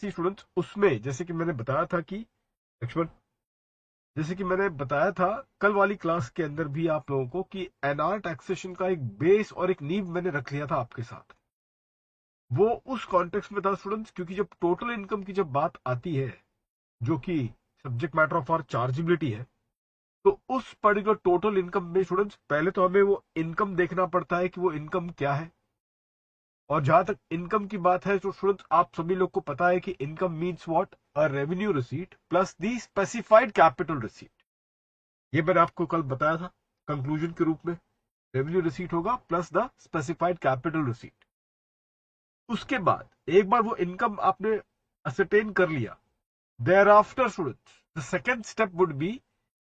सी students, उसमें जैसे कि मैंने बताया था कि लक्ष्मण, जैसे कि मैंने बताया था कल वाली क्लास के अंदर भी आप लोगों को कि एनआर टैक्सेशन का एक बेस और एक नींव मैंने रख लिया था आपके साथ। वो उस कॉन्टेक्स्ट में था स्टूडेंट्स, क्योंकि जब टोटल इनकम की जब बात आती है, जो कि subject matter of our chargeability है, तो उस पर्टिकुलर टोटल इनकम में स्टूडेंट्स पहले तो हमें वो इनकम देखना पड़ता है कि वो इनकम क्या है। और जहां तक इनकम की बात है तो स्टूडेंट्स आप सभी लोग को पता है कि income means what, a revenue receipt plus the specified capital receipt. ये मैंने आपको कल बताया था कंक्लूजन के रूप में, रेवेन्यू रिसीट होगा plus the specified capital receipt. उसके बाद एक बार वो इनकम आपने असरटेन कर लिया, thereafter students the second step would be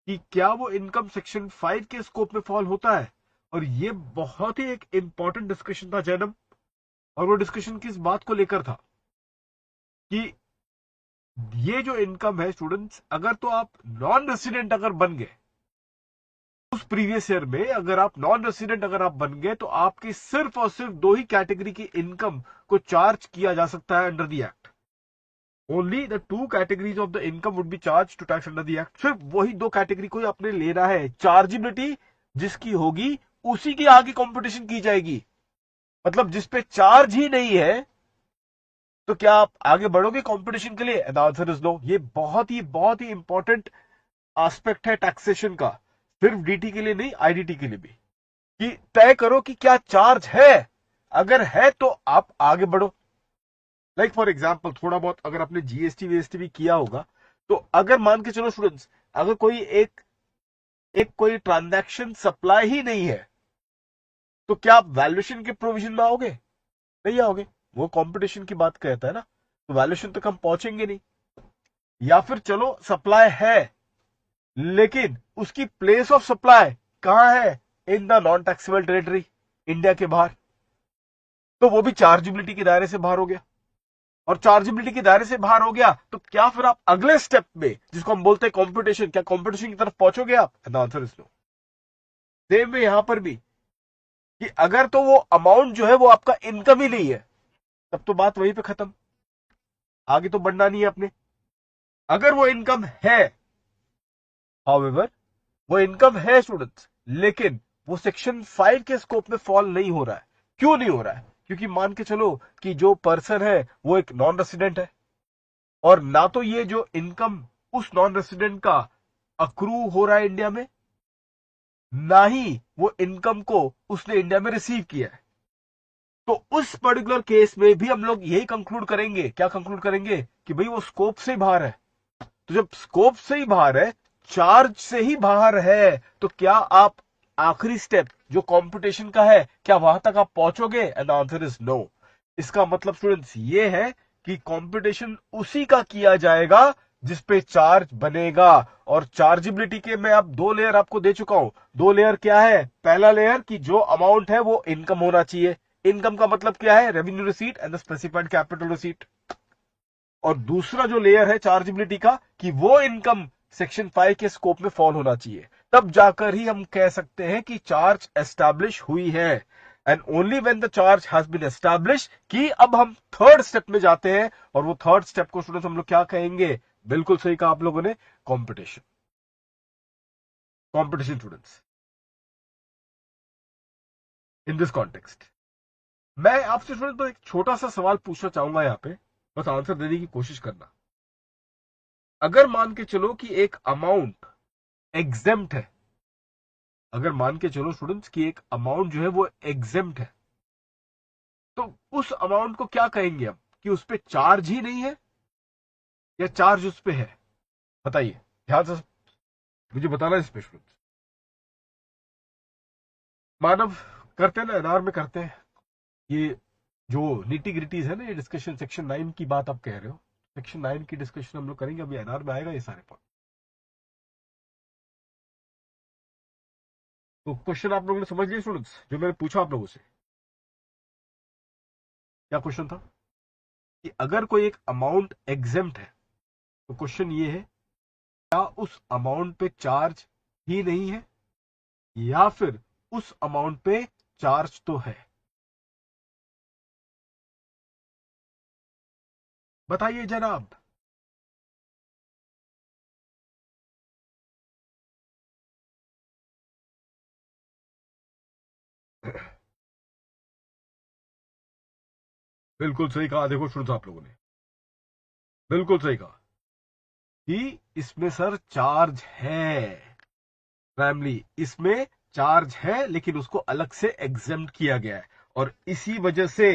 कि क्या वो इनकम सेक्शन 5 के स्कोप में फॉल होता है। और ये बहुत ही एक इंपॉर्टेंट डिस्कशन था जैनम। और वो डिस्कशन किस बात को लेकर था कि ये जो इनकम है स्टूडेंट्स, अगर तो आप नॉन रेसिडेंट अगर बन गए उस प्रीवियस ईयर में, अगर आप नॉन रेसिडेंट अगर आप बन गए, तो आपकी सिर्फ और सिर्फ दो ही कैटेगरी की इनकम को चार्ज किया जा सकता है under the act. Only the two categories of the income would be charge to tax under the act. सिर्फ वही दो कैटेगरी को ही आपने लेना है। चार्जिबिलिटी जिसकी होगी उसी की आगे कंपटीशन की जाएगी। मतलब जिस पे चार्ज ही नहीं है, तो क्या आप आगे बढ़ोगे कंपटीशन के लिए? The answer is no. ये बहुत ही इंपॉर्टेंट एस्पेक्ट है टैक्सेशन का, सिर्फ डीटी के लिए नहीं, आईडीटी के लिए भी, कि तय करो कि क्या चार्ज है। अगर है तो आप आगे बढ़ो। लाइक फॉर एग्जाम्पल, थोड़ा बहुत अगर आपने जीएसटी वीएसटी भी किया होगा, तो अगर मान के चलो स्टूडेंट्स, अगर कोई एक एक कोई ट्रांजैक्शन सप्लाई ही नहीं है, तो क्या आप वैल्यूएशन के प्रोविजन में आओगे? नहीं आओगे। वो कंपटीशन की बात कहता है ना, तो वैल्यूएशन तक हम पहुंचेंगे नहीं। या फिर चलो सप्लाई है, लेकिन उसकी प्लेस ऑफ सप्लाई कहां है? In the non taxable territory, India के बाहर, तो वो भी चार्जेबिलिटी के दायरे से बाहर हो गया। और चार्जेबिलिटी के दायरे से बाहर हो गया, तो क्या फिर आप अगले स्टेप में, जिसको हम बोलते हैं कंपटीशन, क्या कंपटीशन की तरफ पहुंचोगे आप? The answer is no. Same में यहां पर भी, कि अगर तो वो अमाउंट जो है वो आपका इनकम ही नहीं है, तब तो बात वहीं पे खत्म, आगे तो बढ़ना नहीं है अपने। अगर वो इनकम है, हाउएवर, वो इनकम है स्टूडेंट्स, लेकिन वो सेक्शन 5 के स्कोप में फॉल नहीं हो रहा है। क्यों नहीं हो रहा है? क्योंकि मान के चलो कि जो पर्सन है वो एक नॉन रेसिडेंट है, और ना तो ये जो इनकम उस नॉन रेसिडेंट का अक्रू हो रहा है इंडिया में, ना ही वो इनकम को उसने इंडिया में रिसीव किया है। तो उस पर्टिकुलर केस में भी हम लोग यही कंक्लूड करेंगे, क्या कंक्लूड करेंगे? कि भाई वो स्कोप से ही बाहर है। तो जब स्कोप से ही बाहर है, चार्ज से ही बाहर है, तो क्या आप आखिरी स्टेप जो कंपटीशन का है, क्या वहां तक आप पहुंचोगे? And answer is no. इसका मतलब स्टूडेंट्स ये है कि कंपटीशन उसी का किया जाएगा जिस पे चार्ज बनेगा। और चार्जेबिलिटी के मैं अब दो लेयर आपको दे चुका हूं। दो लेयर क्या है? पहला लेयर कि जो अमाउंट है वो इनकम होना चाहिए। इनकम का मतलब क्या है? Revenue receipt and the specified capital receipt. और दूसरा जो लेयर है चार्जेबिलिटी का, कि वो इनकम सेक्शन 5 के स्कोप में फॉल होना चाहिए। तब जाकर ही हम कह सकते हैं कि चार्ज एस्टैब्लिश हुई है। And only when the charge has been establish, कि अब हम थर्ड स्टेप में जाते हैं। और वो थर्ड स्टेप को स्टूडेंट्स हम लोग क्या कहेंगे? बिल्कुल सही कहा आप लोगों ने, competition. Competition students, in this context मैं आपसे स्टूडेंट तो एक छोटा सा सवाल पूछना चाहूंगा यहां पे, बस आंसर देने की कोशिश करना। अगर मान के चलो कि एक अमाउंट एग्जेम्प्ट है, अगर मान के चलो स्टूडेंट्स कि एक अमाउंट जो है वो एग्जेम्प्ट है, तो उस अमाउंट को क्या कहेंगे हम? कि उस पर चार्ज ही नहीं है, या चार्ज उस पर है? बताइए, ध्यान से मुझे बताना इस पे स्टूडेंट्स। मानव करते हैं ना, एनआर में करते हैं ये जो निटी ग्रिटीज है ना, ये डिस्कशन सेक्शन 9 की बात आप कह रहे हो, सेक्शन 9 की डिस्कशन हम लोग करेंगे, अभी एनआर में आएगा ये सारे पॉइंट। तो क्वेश्चन आप लोगों ने समझ लिया स्टूडेंट्स, जो मैंने पूछा आप लोगों से? क्या क्वेश्चन था? कि अगर कोई एक अमाउंट एग्जेम्प्ट है, तो क्वेश्चन ये है, क्या उस अमाउंट पे चार्ज ही नहीं है, या फिर उस अमाउंट पे चार्ज तो है? बताइए जनाब। बिल्कुल सही कहा। देखो स्टूडेंट्स, आप लोगों ने बिल्कुल सही कहा कि इसमें सर चार्ज है। फैमिली इसमें चार्ज है, लेकिन उसको अलग से एग्जेम्प्ट किया गया है। और इसी वजह से,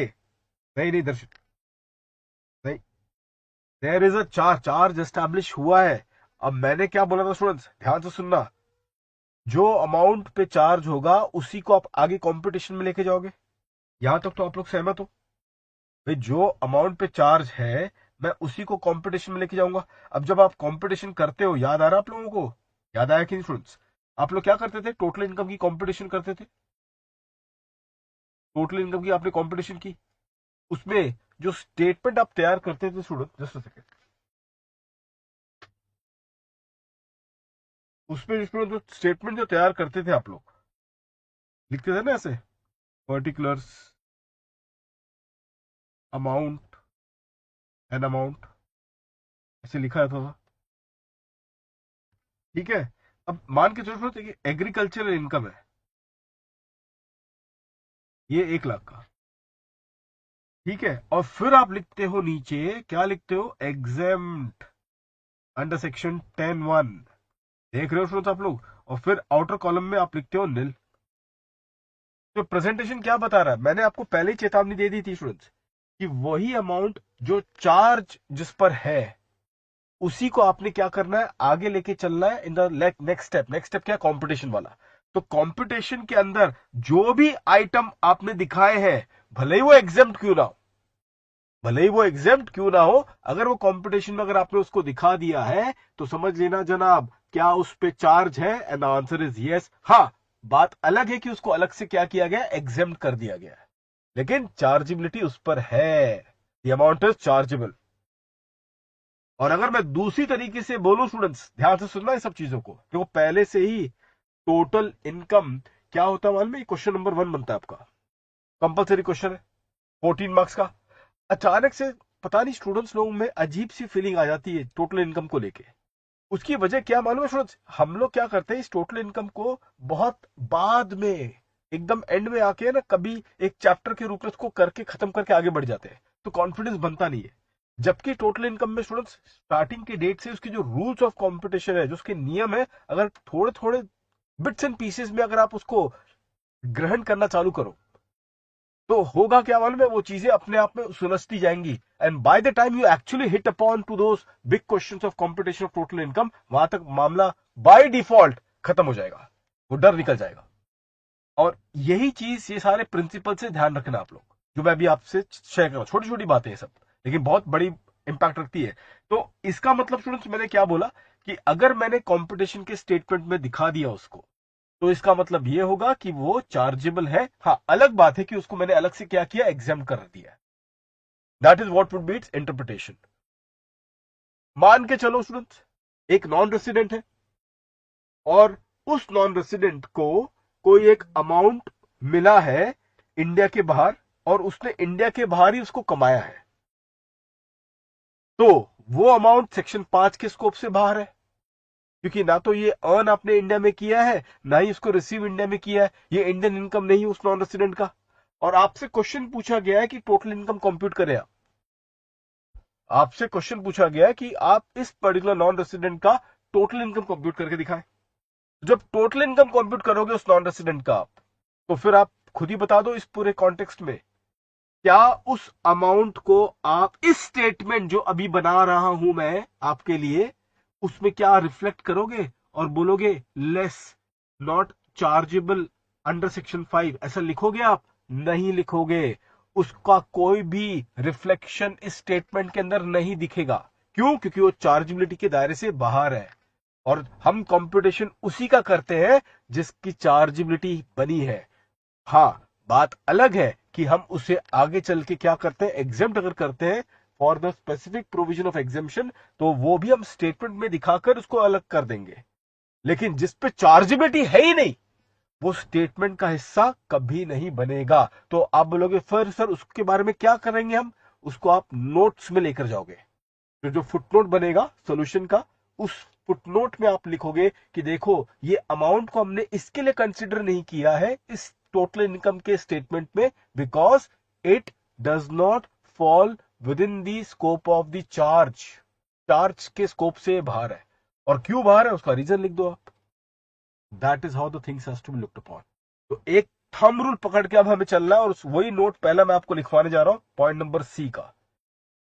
नहीं नहीं दर्शक, नहीं, there is a charge, charge establish हुआ है। अब मैंने क्या बोला था स्टूडेंट्स, ध्यान से सुनना। जो अमाउंट पे चार्ज होगा उसी को आप आगे कंपटीशन में लेके जाओगे। यहां तक तो आप लोग सहमत हो भाई? जो अमाउंट पे चार्ज है मैं उसी को कंपटीशन में लेके जाऊंगा। अब जब आप कंपटीशन करते हो, याद आ रहा है आप लोगों को? याद आया कि नहीं स्टूडेंट्स? आप लोग क्या करते थे? टोटल इनकम की कंपटीशन करते थे। टोटल इनकम की आपने कंपटीशन की, उसमें जो स्टेटमेंट आप तैयार करते थे स्टूडेंट, जस्ट सेकंड, उसमें स्टूडेंट जो स्टेटमेंट जो तैयार करते थे आप लोग, लिखते थे ना ऐसे, पर्टिकुलर्स, अमाउंट, एन अमाउंट, ऐसे लिखा जाता था। ठीक है। अब मान के चलो कि एग्रीकल्चरल इनकम है ये 1 लाख का। ठीक है। और फिर आप लिखते हो नीचे, क्या लिखते हो? Exempt under section 10(1). देख रहे हो स्टूडेंट्स आप लोग? और फिर आउटर कॉलम में आप लिखते हो निल। तो प्रेजेंटेशन क्या बता रहा है? मैंने आपको पहले ही चेतावनी दे दी थी स्टूडेंट्स कि वही अमाउंट जो चार्ज जिस पर है उसी को आपने क्या करना है, आगे लेके चलना है in the next step. Next step क्या? कंपटीशन वाला। तो कंपटीशन के अंदर जो भी आइटम आपने दिखाए हैं, भले ही वो एग्जेम्प्ट क्यों ना हो, भले ही वो एग्जेम्प्ट क्यों ना हो, अगर वो कंपटीशन में अगर आपने उसको दिखा दिया है तो समझ लेना जनाब, क्या उस पे चार्ज है? And the answer is yes. हाँ, बात अलग है कि उसको अलग से क्या किया गया, एग्जेम्प्ट कर दिया गया है, लेकिन चार्जिबिलिटी उस पर है। The amount is chargeable. और अगर मैं दूसरी तरीके से बोलूं स्टूडेंट्स, ध्यान से सुनना इन सब चीजों को, देखो पहले से ही टोटल इनकम क्या होता है मालूम है? क्वेश्चन नंबर 1 बनता है आपका, कंपलसरी क्वेश्चन है, 14 मार्क्स का। अचानक से पता नहीं स्टूडेंट्स लोगों में अजीब सी फीलिंग आ जाती है टोटल इनकम को लेके। उसकी वजह क्या मालूम है स्टूडेंट्स? हम लोग क्या करते हैं, इस टोटल इनकम को बहुत बाद में, एकदम एंड में आके ना, कभी एक चैप्टर के रूप में उसको करके खत्म करके आगे बढ़ जाते हैं, तो कॉन्फिडेंस बनता नहीं है। जबकि टोटल इनकम में स्टूडेंट्स स्टार्टिंग के डेट से उसकी जो रूल्स ऑफ कंपटीशन है, जो उसके नियम है, अगर थोड़े थोड़े बिट्स एंड पीसेस में अगर आप उसको ग्रहण करना चालू करो तो होगा क्या मालूम है? वो चीजें अपने आप में सुलझती जाएंगी। And by the time you actually hit upon to those big questions of competition of total income, वहां तक मामला बाय डिफॉल्ट खत्म हो जाएगा, वो डर निकल जाएगा। और यही चीज, ये सारे प्रिंसिपल से ध्यान रखना आप लोग, जो मैं अभी आपसे शेयर कर रहा हूं। छोटी छोटी बातें हैं सब, लेकिन बहुत बड़ी इंपैक्ट रखती है। तो इसका मतलब स्टूडेंट्स, मैंने क्या बोला कि अगर मैंने कंपटीशन के स्टेटमेंट में दिखा दिया उसको, तो इसका मतलब यह होगा कि वो चार्जेबल है। हाँ, अलग बात है कि उसको मैंने अलग से क्या किया, एग्जाम कर दिया। That is what would be it's interpretation. मान के चलो स्टूडेंट्स, एक नॉन रेसिडेंट है और उस नॉन रेसिडेंट को कोई एक अमाउंट मिला है इंडिया के बाहर, और उसने इंडिया के बाहर ही उसको कमाया है, तो वो अमाउंट सेक्शन 5 के स्कोप से बाहर है, क्योंकि ना तो ये अर्न आपने इंडिया में किया है, ना ही इसको रिसीव इंडिया में किया है। ये इंडियन इनकम नहीं है उस नॉन रेसिडेंट का। और आपसे क्वेश्चन पूछा गया है कि टोटल इनकम कंप्यूट करें आप। आपसे क्वेश्चन पूछा गया है कि आप इस पर्टिकुलर नॉन रेसिडेंट का टोटल इनकम कंप्यूट करके दिखाएं। जब टोटल इनकम कंप्यूट करोगे उस नॉन रेसिडेंट का आप, तो फिर आप खुद ही बता दो इस पूरे कॉन्टेक्स्ट में, क्या उस अमाउंट को आप इस स्टेटमेंट जो अभी बना रहा हूं मैं आपके लिए, उसमें क्या रिफ्लेक्ट करोगे और बोलोगे less, not chargeable under section 5, ऐसा लिखोगे आप? नहीं लिखोगे। उसका कोई भी रिफ्लेक्शन इस स्टेटमेंट के अंदर नहीं दिखेगा। क्यों? क्योंकि वो चार्जेबिलिटी के दायरे से बाहर है, और हम कंप्यूटेशन उसी का करते हैं जिसकी चार्जेबिलिटी बनी है। हाँ, बात अलग है कि हम उसे आगे चल के क्या करते हैं, एग्जेम्प्ट अगर करते हैं for the specific provision of exemption, तो वो भी हम स्टेटमेंट में दिखाकर उसको अलग कर देंगे। लेकिन जिस पे चार्जेबिलिटी है ही नहीं, वो स्टेटमेंट का हिस्सा कभी नहीं बनेगा। तो आप बोलोगे फिर सर उसके बारे में क्या करेंगे हम? उसको आप नोट्स में लेकर जाओगे। तो जो फुटनोट बनेगा सॉल्यूशन का, उस फुटनोट में आप लिखोगे कि देखो ये अमाउंट को हमने इसके लिए कंसिडर नहीं किया है इस टोटल इनकम के स्टेटमेंट में, because it does not fall with in the scope of the charge. Charge के स्कोप से बाहर है, और क्यों बाहर है उसका रीजन लिख दो आप। That is how the things has to be looked upon. तो एक थंब रूल पकड़ के अब हमें चलना है, और वही नोट पहला मैं आपको लिखवाने जा रहा हूं, पॉइंट नंबर सी का।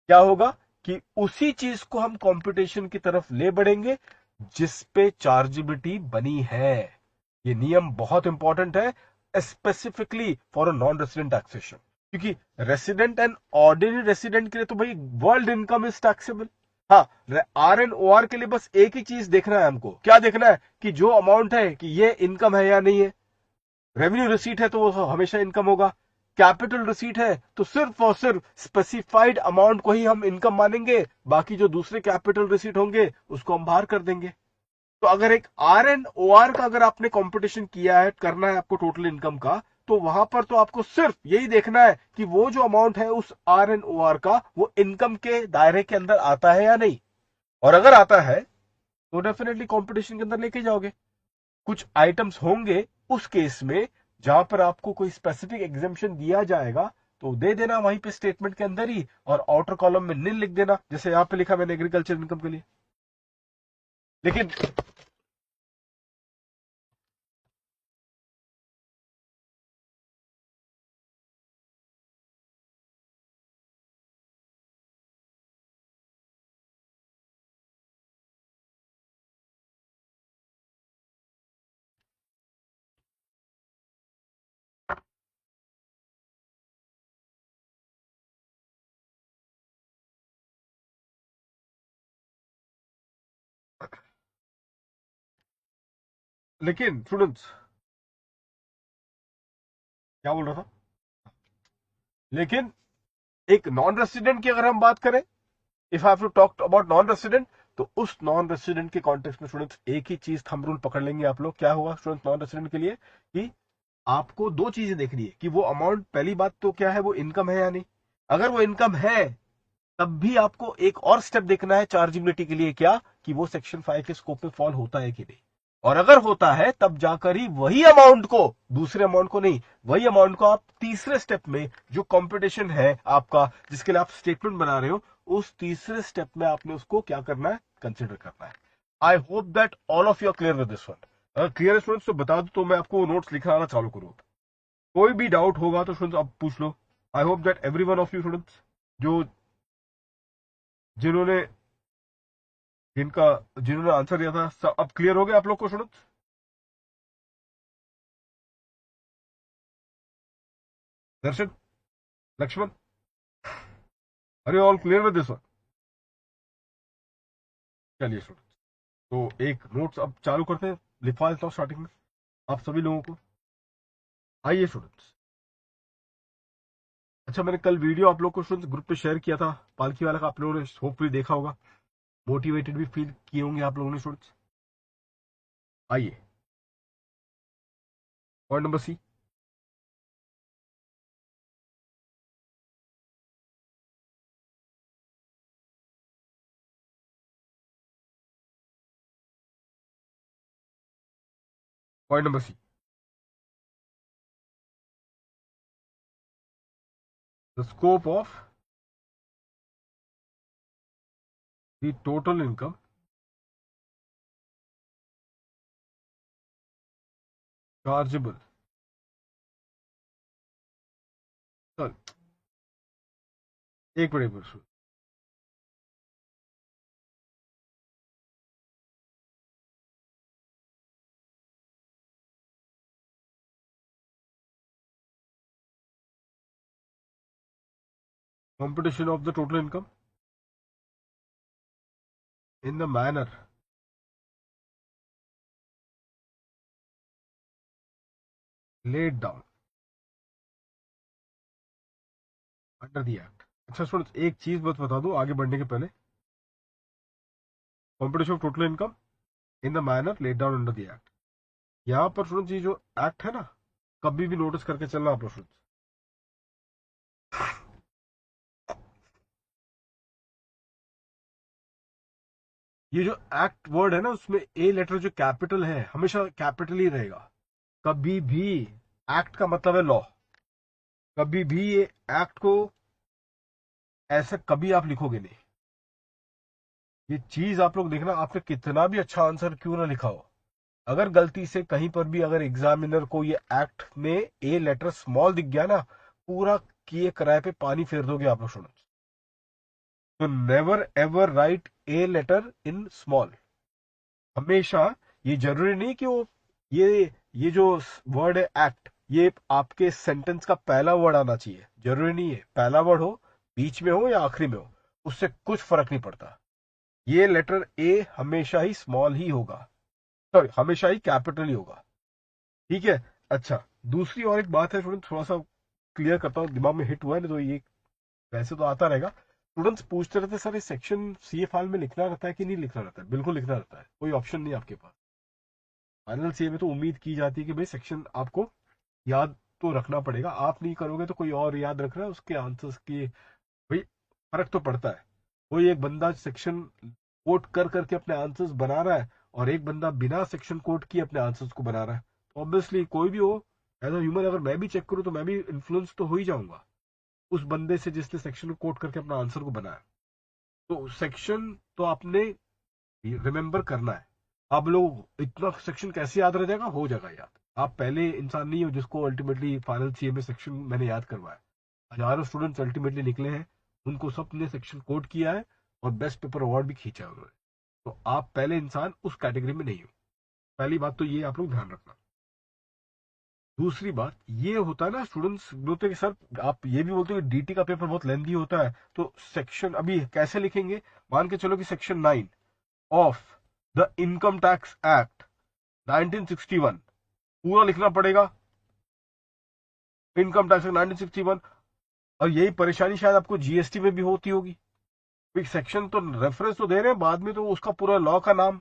क्या होगा कि उसी चीज को हम कंपटीशन की तरफ ले बढ़ेंगे जिस पे चार्जेबिलिटी बनी है। ये नियम बहुत इंपॉर्टेंट है, specifically for a non resident taxation, क्योंकि रेसिडेंट एंड ऑर्डिनरी रेसिडेंट के लिए तो भाई वर्ल्ड इनकम इज टैक्सेबल। हाँ, आर एंड ओ आर के लिए बस एक ही चीज देखना है हमको, क्या देखना है कि जो अमाउंट है कि ये इनकम है या नहीं है। रेवेन्यू रिसीट है तो वो हमेशा इनकम होगा, कैपिटल रिसीट है तो सिर्फ और सिर्फ स्पेसिफाइड अमाउंट को ही हम इनकम मानेंगे, बाकी जो दूसरे कैपिटल रिसीट होंगे उसको हम बाहर कर देंगे। तो अगर एक आर एंड ओ आर का अगर आपने कंपटीशन किया है, करना है आपको टोटल इनकम का, तो वहां पर तो आपको सिर्फ यही देखना है कि वो जो अमाउंट है उस आर एंड ओ आर का वो इनकम के दायरे के अंदर आता है या नहीं। और अगर आता है तो डेफिनेटली कंपटीशन के अंदर लेके जाओगे। कुछ आइटम्स होंगे उस केस में जहां पर आपको कोई स्पेसिफिक एग्जामेशन दिया जाएगा, तो दे देना वहीं पे स्टेटमेंट के अंदर ही, और आउटर कॉलम में निल लिख देना, जैसे यहां पे लिखा मैंने एग्रीकल्चर इनकम के लिए। लेकिन लेकिन स्टूडेंट्स, क्या बोल रहा था, लेकिन एक नॉन रेसिडेंट की अगर हम बात करें, if I have to talk about non resident, तो उस नॉन रेसिडेंट के कॉन्टेक्स्ट में स्टूडेंट्स एक ही चीज थंब रूल पकड़ लेंगे आप लोग। क्या होगा स्टूडेंट्स नॉन रेसिडेंट के लिए कि आपको दो चीजें देखनी है कि वो अमाउंट, पहली बात तो क्या है, वो इनकम है या नहीं। अगर वो इनकम है तब भी आपको एक और स्टेप देखना है चार्जेबिलिटी के लिए, क्या कि वो सेक्शन 5 के स्कोप में फॉल होता है कि नहीं। और अगर होता है तब जाकर ही वही अमाउंट को, दूसरे अमाउंट को नहीं, वही अमाउंट को आप तीसरे स्टेप में जो कंपटीशन है आपका, जिसके लिए आप स्टेटमेंट बना रहे हो, उस तीसरे स्टेप में आपने उसको क्या करना है, कंसिडर करना है। I hope that all of you are clear with this one. अगर क्लियर है स्टूडेंट्स तो बता दो, तो मैं आपको नोट्स लिखाना चालू करूँ। कोई भी डाउट होगा तो स्टूडेंट्स आप पूछ लो। I hope that every one of you students, जो जिन्होंने जिनका जिन्होंने आंसर दिया था, सब अब क्लियर हो गया आप लोग को स्टूडेंट्स। दर्शन, लक्ष्मण, अरे all clear with this one. चलिए स्टूडेंट्स, तो एक नोट्स अब चालू करते हैं, लिखवा देता हूँ स्टार्टिंग में आप सभी लोगों को। आइए स्टूडेंट्स, अच्छा मैंने कल वीडियो आप लोग को स्टूडेंट्स ग्रुप पे शेयर किया था पालकी वाला का, आप लोगों ने होपफुली देखा होगा, मोटिवेटेड भी फील किए होंगे आप लोगों ने स्टूडेंट्स। आइए point number C. Point number C, the scope of the total income chargeable, एक minute, competition of the total income in the manner laid down under the act। अच्छा स्टूडेंट्स, एक चीज बस बता दो आगे बढ़ने के पहले, competition of total income in the manner laid down under the act. यहां पर स्टूडेंट्स ये जो एक्ट है ना, कभी भी नोटिस करके चलना आप लोग स्टूडेंट्स। ये जो एक्ट वर्ड है ना, उसमें ए लेटर जो कैपिटल है हमेशा कैपिटल ही रहेगा। कभी भी एक्ट का मतलब है लॉ, कभी भी ये एक्ट को ऐसे कभी आप लिखोगे नहीं। ये चीज आप लोग देखना, आपने कितना भी अच्छा आंसर क्यों ना लिखा हो, अगर गलती से कहीं पर भी अगर एग्जामिनर को ये एक्ट में ए लेटर स्मॉल दिख गया ना, पूरा किए कराए पे पानी फेर दोगे आप लोग स्टूडेंट्स। तो never ever write a letter in small. हमेशा, ये जरूरी नहीं कि वो ये जो वर्ड है एक्ट, ये आपके सेंटेंस का पहला वर्ड आना चाहिए, जरूरी नहीं है पहला वर्ड हो, बीच में हो या आखिरी में हो, उससे कुछ फर्क नहीं पड़ता। ये लेटर ए हमेशा ही स्मॉल ही होगा, सॉरी हमेशा ही कैपिटल ही होगा। ठीक है। अच्छा, दूसरी और एक बात है स्टूडेंट, थोड़ा सा क्लियर करता हूँ, दिमाग में हिट हुआ है नहीं तो ये वैसे तो आता रहेगा। स्टूडेंट्स पूछते रहते सर ये सेक्शन सीए फाइल में लिखना रहता है कि नहीं लिखना रहता है? बिल्कुल लिखना रहता है, कोई ऑप्शन नहीं आपके पास। फाइनल सीए में तो उम्मीद की जाती है कि भाई सेक्शन आपको याद तो रखना पड़ेगा, आप नहीं करोगे तो कोई और याद रख रहा है, उसके आंसर्स की भाई फर्क तो पड़ता है। कोई एक बंदा सेक्शन कोट कर करके अपने आंसर्स बना रहा है, और एक बंदा बिना सेक्शन कोट किए अपने आंसर्स को बना रहा है। ऑब्वियसली कोई भी हो, एज अ ह्यूमन अगर मैं भी चेक करूं तो मैं भी इन्फ्लुएंस तो हो ही जाऊंगा उस बंदे से जिसने सेक्शन को कोट करके अपना आंसर को बनाया। तो सेक्शन तो आपने रिमेंबर करना है। आप लोग इतना सेक्शन कैसे याद रह जाएगा? हो जाएगा याद। आप पहले इंसान नहीं हो जिसको अल्टीमेटली फाइनल सीए में सेक्शन मैंने याद करवाया। हजारों स्टूडेंट्स अल्टीमेटली निकले हैं, उनको सबने सेक्शन कोड किया है और बेस्ट पेपर अवार्ड भी खींचा है उन्होंने। तो आप पहले इंसान उस कैटेगरी में नहीं हो। पहली बात तो ये आप लोग ध्यान रखना। दूसरी बात ये होता है ना, स्टूडेंट्स बोलते हैं कि सर आप ये भी बोलते हो कि डीटी का पेपर बहुत लेंथी होता है, तो सेक्शन अभी कैसे लिखेंगे? मान के चलो कि section 9 of the income tax act 1961 पूरा लिखना पड़ेगा, इनकम टैक्स एक्ट 1961। और यही परेशानी शायद आपको जीएसटी में भी होती होगी। सेक्शन तो रेफरेंस तो दे रहे हैं, बाद में तो उसका पूरा लॉ का नाम।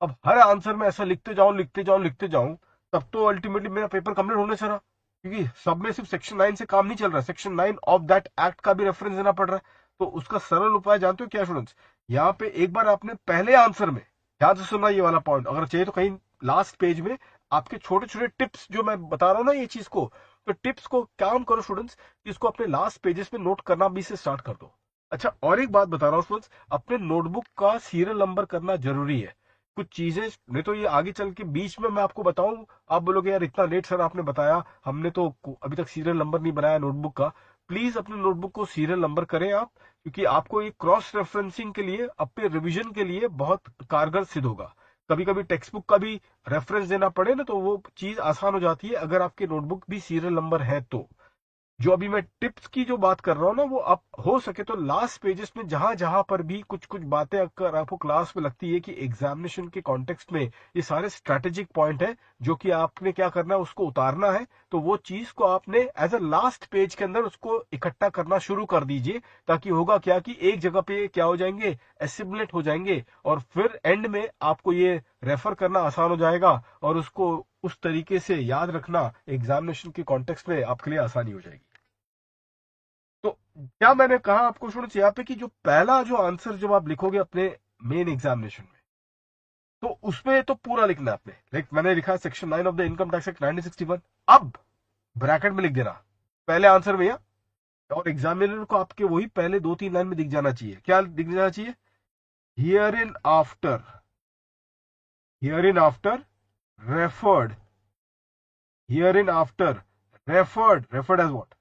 अब हर आंसर में ऐसा लिखते जाऊं लिखते जाऊं लिखते जाऊं, तब तो अल्टीमेटली मेरा पेपर कंप्लीट होने से रहा, क्योंकि सब में सिर्फ सेक्शन 9 से काम नहीं चल रहा है, सेक्शन 9 ऑफ दैट एक्ट का भी रेफरेंस देना पड़ रहा है। तो उसका सरल उपाय जानते हो क्या स्टूडेंट्स? यहाँ पे एक बार आपने पहले आंसर में, ध्यान से सुनना ये वाला पॉइंट, अगर चाहिए तो कहीं लास्ट पेज में आपके छोटे छोटे टिप्स जो मैं बता रहा हूँ ना ये चीज को, तो टिप्स को काम करो स्टूडेंट्स, इसको अपने लास्ट पेजेस में नोट करना भी से स्टार्ट कर दो। अच्छा, और एक बात बता रहा हूँ स्टूडेंट्स, अपने नोटबुक का सीरियल नंबर करना जरूरी है। कुछ चीजें नहीं तो ये आगे चल के बीच में मैं आपको बताऊं, आप बोलोगे यार इतना लेट सर आपने बताया, हमने तो अभी तक सीरियल नंबर नहीं बनाया नोटबुक का। प्लीज अपने नोटबुक को सीरियल नंबर करें आप, क्योंकि आपको ये क्रॉस रेफरेंसिंग के लिए, अपने रिवीजन के लिए बहुत कारगर सिद्ध होगा। कभी कभी टेक्स्ट बुक का भी रेफरेंस देना पड़े ना, तो वो चीज आसान हो जाती है अगर आपके नोटबुक भी सीरियल नंबर है तो। जो अभी मैं टिप्स की जो बात कर रहा हूं ना, वो आप हो सके तो लास्ट पेजेस में जहां जहां पर भी कुछ कुछ बातें अगर आपको क्लास में लगती है कि एग्जामिनेशन के कॉन्टेक्स्ट में ये सारे स्ट्रेटेजिक पॉइंट है जो कि आपने क्या करना है उसको उतारना है, तो वो चीज को आपने एज अ लास्ट पेज के अंदर उसको इकट्ठा करना शुरू कर दीजिए। ताकि होगा क्या कि एक जगह पे क्या हो जाएंगे, एसिमुलेट हो जाएंगे, और फिर एंड में आपको ये रेफर करना आसान हो जाएगा, और उसको उस तरीके से याद रखना एग्जामिनेशन के कॉन्टेक्स्ट में आपके लिए आसानी हो जाएगी। तो क्या मैंने कहा आपको स्टूडेंट्स यहाँ पे कि जो पहला जो आंसर जब आप लिखोगे अपने मेन एग्जामिनेशन में, तो उसमें तो पूरा लिखना है आपने। लाइक मैंने लिखा section 9 of the income tax act 1961, अब ब्रैकेट में लिख देना पहले आंसर में, या और एग्जामिनर को आपके वही पहले 2-3 लाइन में दिख जाना चाहिए। क्या दिख जाना चाहिए? Hereinafter, hereinafter referred, hereinafter referred, referred as what?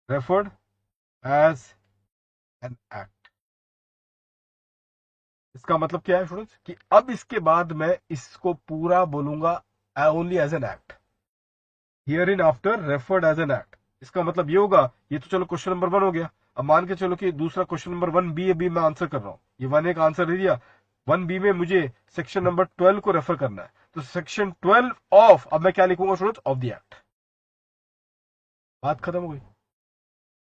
Referred as an act. इसका मतलब क्या है स्टूडेंट्स कि अब इसके बाद मैं इसको पूरा बोलूंगा only as an act, hereinafter referred as an act. इसका मतलब ये होगा, ये तो चलो क्वेश्चन नंबर 1 हो गया। अब मान के चलो कि दूसरा क्वेश्चन नंबर 1 बी अभी मैं आंसर कर रहा हूं, ये 1 का आंसर दे दिया, 1 बी में मुझे सेक्शन नंबर 12 को रेफर करना है, तो सेक्शन 12 ऑफ, अब मैं क्या लिखूंगा स्टूडेंट्स? Of the act. बात खत्म हो गई।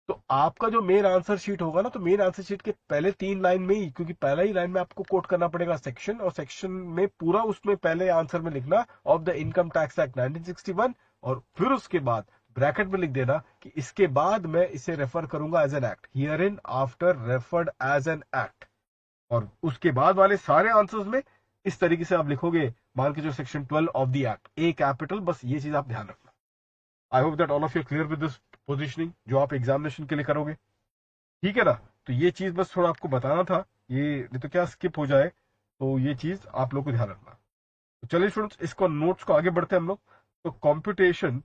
तो आपका जो मेन आंसर शीट होगा ना, तो मेन आंसर शीट के पहले 3 लाइन में ही, क्योंकि पहला ही लाइन में आपको कोट करना पड़ेगा सेक्शन, और सेक्शन में पूरा उसमें पहले आंसर में लिखना of the income tax act 1961, और फिर उसके बाद ब्रैकेट में लिख देना कि इसके बाद मैं इसे रेफर करूंगा as an act, hereinafter referred as an act. और उसके बाद वाले सारे आंसर्स में इस तरीके से आप लिखोगे, मान के जो section 12 of the act, A capital, बस ये चीज आप ध्यान रखना। आई hope that all of you clear with this positioning जो आप एग्जामिनेशन के लिए करोगे, ठीक है ना। तो ये चीज बस थोड़ा आपको बताना था, ये नहीं तो क्या स्किप हो जाए, तो ये चीज आप लोग को ध्यान रखना। तो चलिए स्टूडेंट्स, इसको नोट्स को आगे बढ़ते हैं हम लोग। तो competition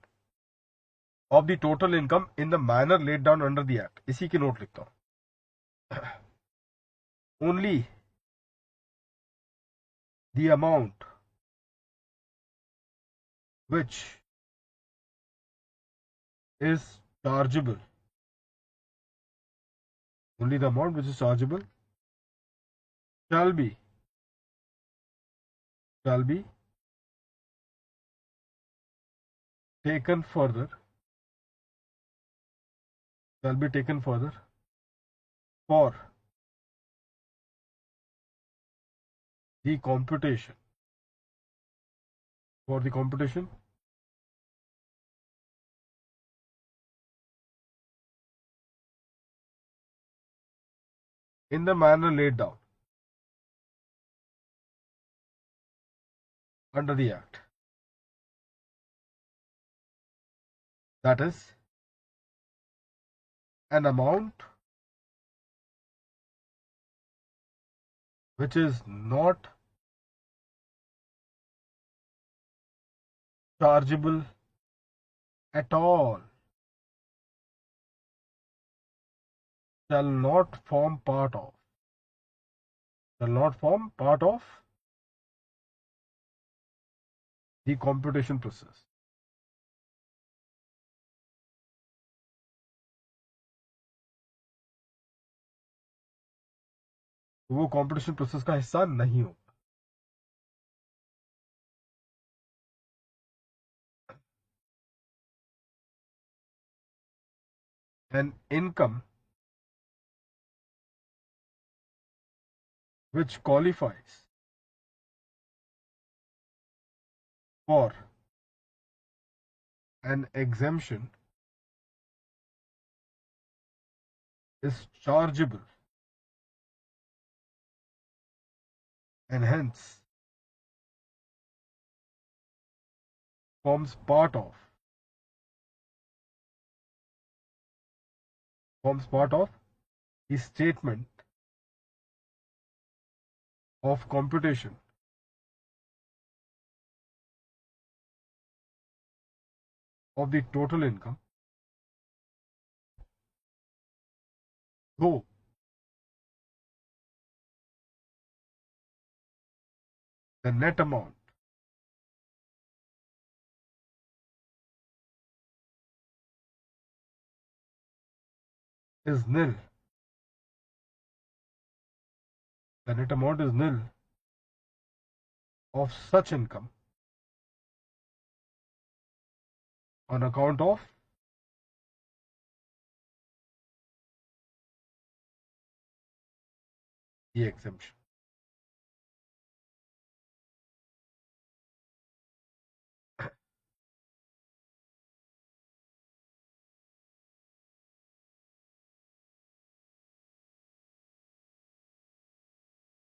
of the total income in the manner laid down under the act, इसी की नोट लिखता हूं। Only the amount which is chargeable, only the amount which is chargeable shall be taken further, for the computation, in the manner laid down under the act, that is an amount which is not chargeable at all shall not form part of the computation process. तो वो competition process का हिस्सा नहीं हो। An income which qualifies for an exemption is chargeable and hence forms part of the statement of computation of the total income, though the net amount is nil. The net amount is nil of such income on account of the exemption.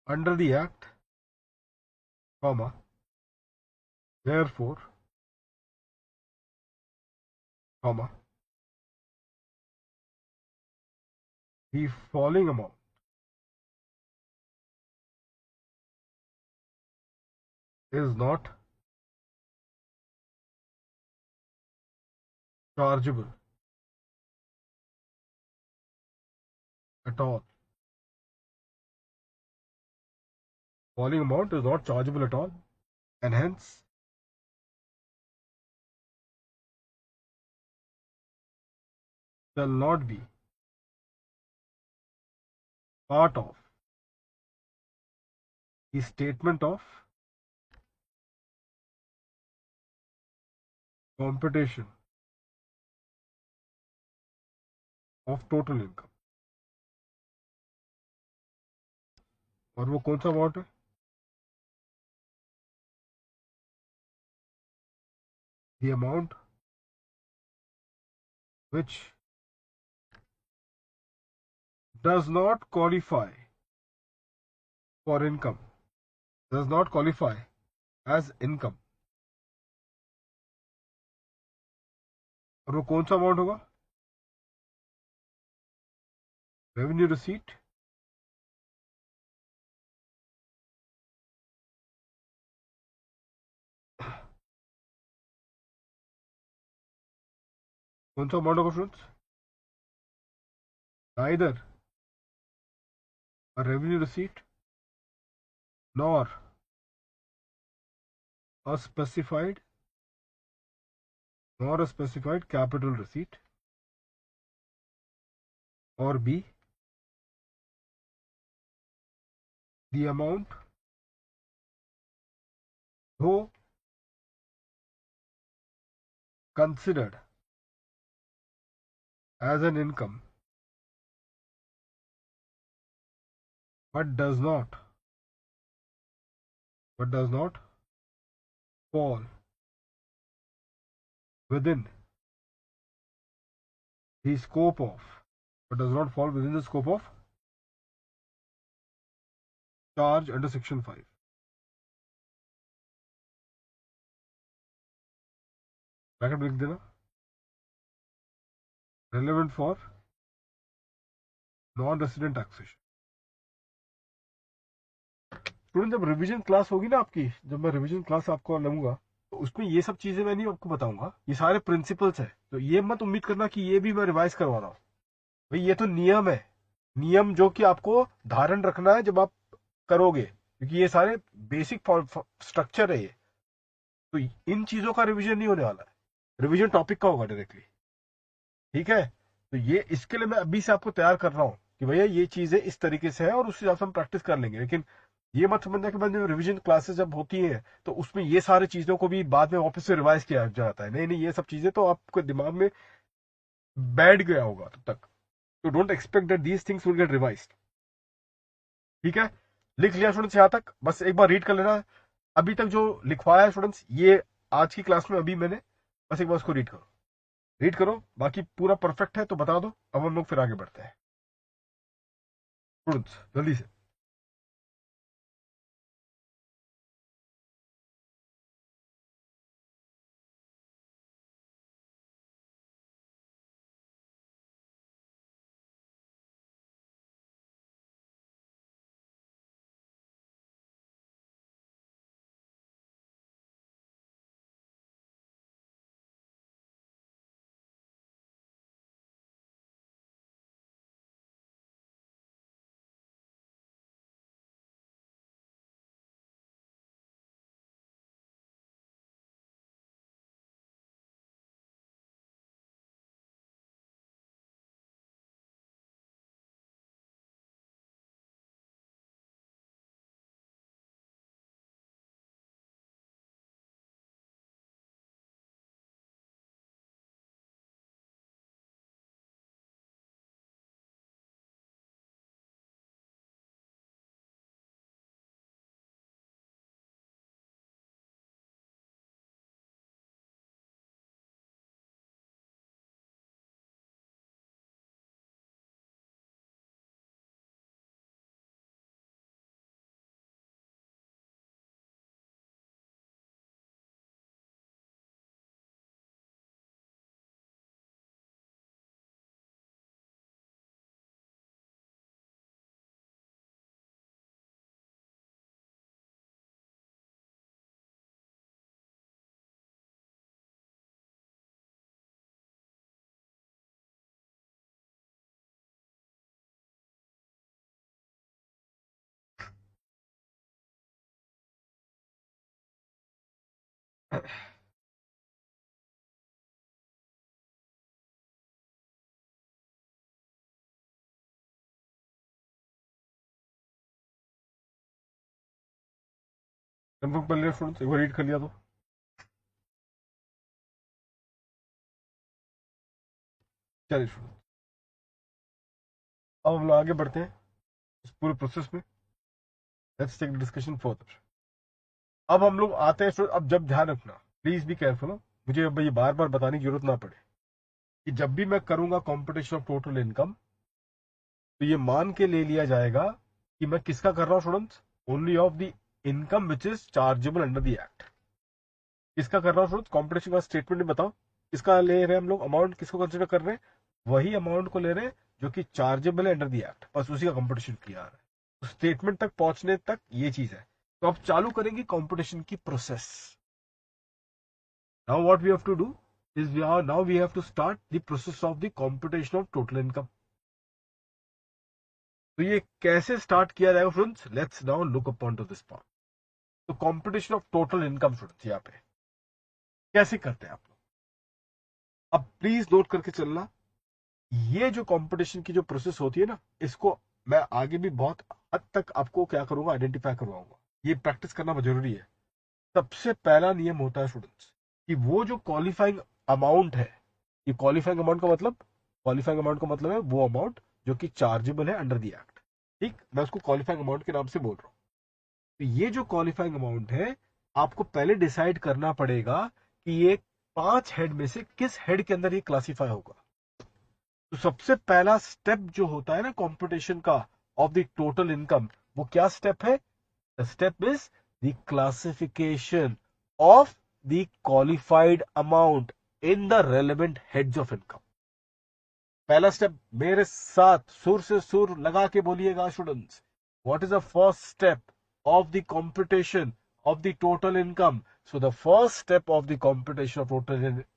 Under the Act, comma, therefore, comma, the following amount is not chargeable at all. Following amount is not chargeable at all, and hence shall not be part of the statement of computation of total income. और वो कौन सा amount है? The amount which does not qualify for income does not qualify as income, और वो कौन सा amount होगा? रेवेन्यू रिसीट कौन सा अमाउंट होगा students? neither a revenue receipt nor a specified capital receipt, or B, the amount though considered as an income but does not fall within the scope of charge under section 5. Bracket में लिख देना, relevant for non resident taxation. Student जब revision class होगी ना आपकी, जब मैं revision class आपको लूंगा तो उसमें ये सब चीजें मैं नहीं आपको बताऊंगा, ये सारे प्रिंसिपल्स है, तो ये मत उम्मीद करना कि ये भी मैं रिवाइज करवा रहा हूँ। भाई ये तो नियम है, नियम जो कि आपको धारण रखना है जब आप करोगे, क्योंकि ये सारे बेसिक स्ट्रक्चर है ये, तो इन चीजों का रिवीजन नहीं होने वाला है, रिवीजन टॉपिक का होगा डायरेक्टली। ठीक है, तो ये इसके लिए मैं अभी से आपको तैयार कर रहा हूँ कि भैया ये चीजें इस तरीके से है और उस हिसाब से हम प्रैक्टिस कर लेंगे। लेकिन ये मत समझना कि मैंने रिवीजन क्लासेस जब होती है तो उसमें ये सारी चीजों को भी बाद में वापस से रिवाइज किया जाता है, नहीं नहीं, ये सब चीजें तो आपके दिमाग में बैठ गया होगा तब तक, तो don't expect that these things will get revised. ठीक है, लिख लिया स्टूडेंट्स यहाँ तक? बस एक बार रीड कर लेना अभी तक जो लिखवाया है स्टूडेंट्स, ये आज की क्लास में अभी मैंने, बस एक बार उसको रीड करो, बाकी पूरा परफेक्ट है तो बता दो। अब हम लोग फिर आगे बढ़ते हैं स्टूडेंट्स, जल्दी से। कंफर्म कर लिया स्टूडेंट्स? एक बार रीड कर लिया तो चलिए स्टूडेंट, अब हम लोग आगे बढ़ते हैं इस पूरे प्रोसेस में। Let's take discussion further. अब हम लोग आते हैं स्टूडेंट, अब जब ध्यान रखना, प्लीज बी केयरफुल, मुझे अब ये बार बार बताने की जरूरत ना पड़े कि जब भी मैं करूंगा कॉम्पिटिशन ऑफ टोटल इनकम, तो ये मान के ले लिया जाएगा कि मैं किसका कर रहा हूं students? Only of the income which is chargeable under the act. किसका कर रहा हूँ फ्रेंड्स, कॉम्पिटिशन का स्टेटमेंट में बताओ किसका ले रहे हैं हम लोग, अमाउंट किसको कंसिडर कर रहे हैं, वही अमाउंट को ले रहे हैं जो कि चार्जेबल है अंडर द एक्ट, बस उसी का कॉम्पिटिशन किया रहा है। तो स्टेटमेंट तक पहुंचने तक ये चीज है। तो अब चालू करेंगे कॉम्पिटिशन की process. Now what we have to do is now we have to start the process of the competition of total income. तो ये कैसे स्टार्ट किया जाएगा friends, let's now look upon to this part. तो competition of total income friends यहाँ पे कैसे करते हैं आप लोग, अब प्लीज नोट करके चलना। ये जो कंपटीशन की जो प्रोसेस होती है ना, इसको मैं आगे भी बहुत हद तक आपको क्या करूंगा, आइडेंटिफाई करवाऊंगा। ये प्रैक्टिस करना बहुत जरूरी है। सबसे पहला नियम होता है स्टूडेंट्स कि वो जो क्वालिफाइंग अमाउंट है, ये क्वालिफाइंग अमाउंट का मतलब, क्वालिफाइंग अमाउंट का मतलब है वो अमाउंट जो कि चार्जेबल है अंडर द एक्ट। ठीक, मैं उसको क्वालिफाइंग अमाउंट के नाम से बोल रहा हूँ। तो ये जो क्वालिफाइंग अमाउंट है, आपको पहले डिसाइड करना पड़ेगा कि ये 5 हेड में से किस हेड के अंदर ये क्लासीफाई होगा। तो सबसे पहला स्टेप जो होता है ना कंपटीशन का ऑफ द टोटल इनकम, वो क्या स्टेप है, the step is the classification of the qualified amount in the relevant heads of income. पहला स्टेप मेरे साथ सुर से सुर लगा के बोलिएगा students, what is the first step of the computation of the total income? So the first step of the computation of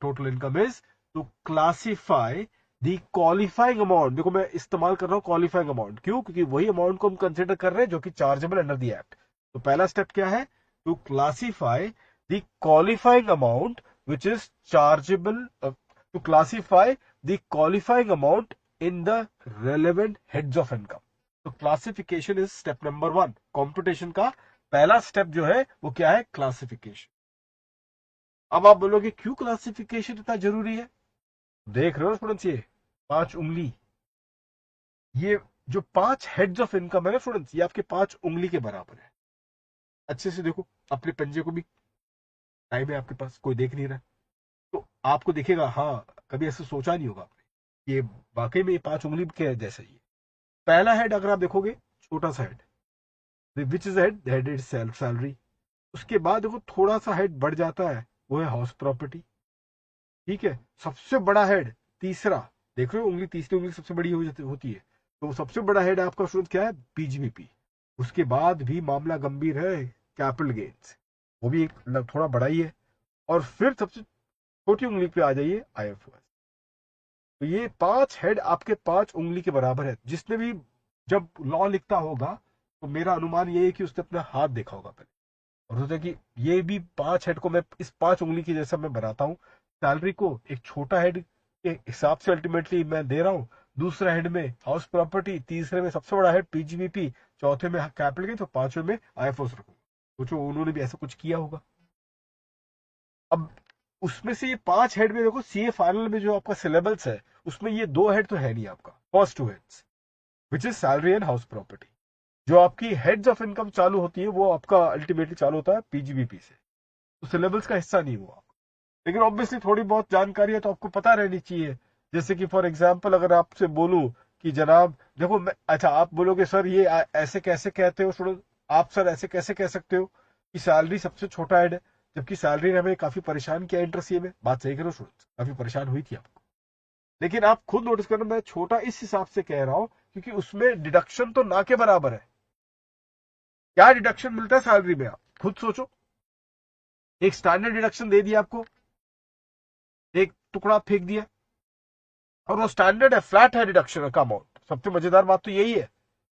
total income is to classify the qualifying amount। देखो मैं इस्तेमाल कर रहा हूं qualifying amount, क्यों, क्योंकि वही amount को हम कंसिडर कर रहे हैं जो कि चार्जेबल अंडर द एक्ट। तो पहला स्टेप क्या है, to classify the qualifying amount which is chargeable, to classify the qualifying amount in the relevant heads of income. तो classification is step number 1। Computation का पहला स्टेप जो है वो क्या है, क्लासिफिकेशन। अब आप बोलोगे क्यों क्लासिफिकेशन इतना जरूरी है, देख रहे हो स्टूडेंट्स ये 5 उंगली, ये जो 5 हेड्स ऑफ इनकम है ना स्टूडेंट्स, ये आपके 5 उंगली के बराबर है। अच्छे से देखो अपने पंजे को भी, टाइम है आपके पास, कोई देख नहीं रहा, तो आपको दिखेगा, हाँ कभी ऐसे सोचा नहीं होगा आपने, ये वाकई में ये 5 उंगली के जैसा ही है। पहला हेड अगर आप देखोगे, छोटा सा head, which is head is salary. उसके बाद देखो थोड़ा सा हेड बढ़ जाता है, वो है हाउस प्रॉपर्टी। ठीक है, सबसे बड़ा हेड तीसरा, देख रहे हो उंगली, तीसरी उंगली सबसे बड़ी होती है, तो सबसे बड़ा हेड आपका स्टूडेंट क्या है, पीजीबीपी। उसके बाद भी मामला गंभीर है, कैपिटल गेन्स, वो भी एक थोड़ा बड़ा ही है। और फिर सबसे छोटी उंगली पे आ जाइए, आईएफओएस। तो ये 5 हेड आपके 5 उंगली के बराबर है। जिसने भी जब लॉ लिखता होगा तो मेरा अनुमान ये है कि उसने अपना हाथ देखा होगा पहले, और सोचा कि ये भी 5 हेड को मैं इस 5 उंगली की जैसा मैं बनाता हूँ। सैलरी को एक छोटा हेड के हिसाब से अल्टीमेटली मैं दे रहा हूँ, दूसरा हेड में हाउस प्रॉपर्टी, तीसरे में सबसे बड़ा हेड पीजीबीपी, चौथे में कैपिटल गेन, तो पांचवें में आईएफओएस रखूंगा। सोचो उन्होंने भी ऐसा कुछ किया होगा। अब उसमें से ये 5 हेड में देखो, सीए फाइनल में जो आपका सिलेबस है उसमें ये 2 हेड तो है नहीं आपका, first 2 heads which is salary and house property. जो आपकी हेड्स ऑफ इनकम चालू होती है वो आपका अल्टीमेटली चालू होता है पीजीबीपी से, तो सिलेबस का हिस्सा नहीं हुआ। लेकिन ऑब्वियसली थोड़ी बहुत जानकारी है तो आपको पता रहनी चाहिए। जैसे कि फॉर एग्जांपल अगर आपसे बोलूं कि जनाब देखो अच्छा आप बोलोगे सर ये ऐसे कैसे कहते हो स्टूडेंट, आप सर ऐसे कैसे कह सकते हो कि सैलरी सबसे छोटा हेड है, जबकि सैलरी ने हमें काफी परेशान किया इंटरेस्ट में। बात सही करो स्टूडेंट, काफी परेशान हुई थी आपको। लेकिन आप खुद नोटिस करना, मैं छोटा इस हिसाब से कह रहा हूं क्योंकि उसमें डिडक्शन तो ना के बराबर है। क्या डिडक्शन मिलता है सैलरी में, आप खुद सोचो। एक स्टैंडर्ड डिडक्शन दे दिया आपको, एक टुकड़ा फेंक दिया, और वो स्टैंडर्ड है, फ्लैट है डिडक्शन का अमाउंट। सबसे मजेदार बात तो यही है,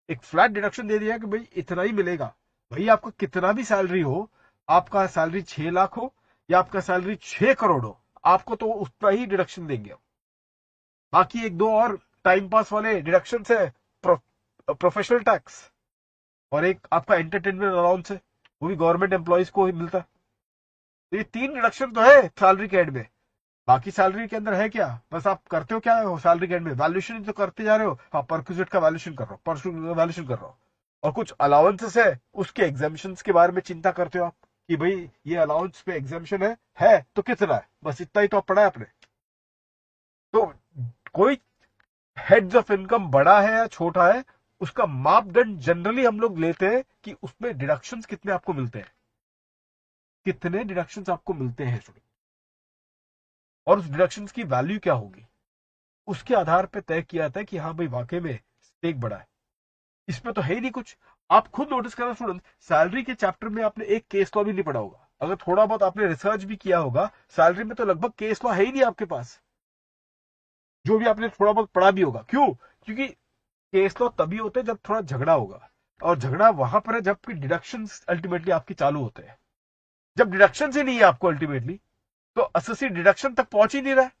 एक फ्लैट डिडक्शन दे दिया कि भाई इतना ही मिलेगा। भाई आपका कितना भी सैलरी हो, आपका सैलरी 6 लाख हो या आपका सैलरी 6 करोड़ हो, आपको तो उतना ही डिडक्शन देंगे। बाकी एक दो और टाइम पास वाले डिडक्शन है, प्रोफेशनल टैक्स, और एक आपका एंटरटेनमेंट अलाउंस है, वो भी गवर्नमेंट एम्प्लॉयज को ही मिलता है। तो ये 3 डिडक्शन तो है सैलरी के एंड में। बाकी सैलरी के अंदर है क्या, बस आप करते हो क्या हो सैलरी के एंड में, वैल्यूएशन तो करते जा रहे हो, हाँ परक्यूजेट का वैल्यूएशन कर रहा हूँ, परक्यूजेट का वैल्यूएशन कर रहा हूँ, और कुछ अलाउंसेस है उसके एग्जामिशन के बारे में चिंता करते हो आप कि भाई ये अलाउंस पे एग्जामिशन है तो कितना है, बस इतना ही तो आप पढ़ा है आपने। तो कोई हेड्स ऑफ इनकम बड़ा है या छोटा है, उसका मापदंड जनरली हम लोग लेते हैं कि उसमें डिडक्शंस कितने आपको मिलते हैं, कितने डिडक्शंस आपको मिलते हैं स्टूडेंट, और उस डिडक्शंस की वैल्यू क्या होगी, उसके आधार पर तय किया जाता है कि हाँ भाई वाकई में स्टेक बड़ा है। इसमें तो है ही नहीं कुछ। आप खुद नोटिस करना स्टूडेंट, सैलरी के चैप्टर में आपने एक केस लॉ भी नहीं पढ़ा होगा। अगर थोड़ा बहुत आपने रिसर्च भी किया होगा, सैलरी में तो लगभग केस लॉ है ही नहीं आपके पास, जो भी आपने थोड़ा बहुत पढ़ा भी होगा। क्यों? क्योंकि केस लॉ तभी होते हैं जब थोड़ा झगड़ा होगा, और झगड़ा वहां पर है जबकि डिडक्शन अल्टीमेटली आपकी चालू होते हैं। जब डिडक्शन ही नहीं है आपको अल्टीमेटली, तो एसएससी डिडक्शन तक पहुंच ही नहीं रहा है।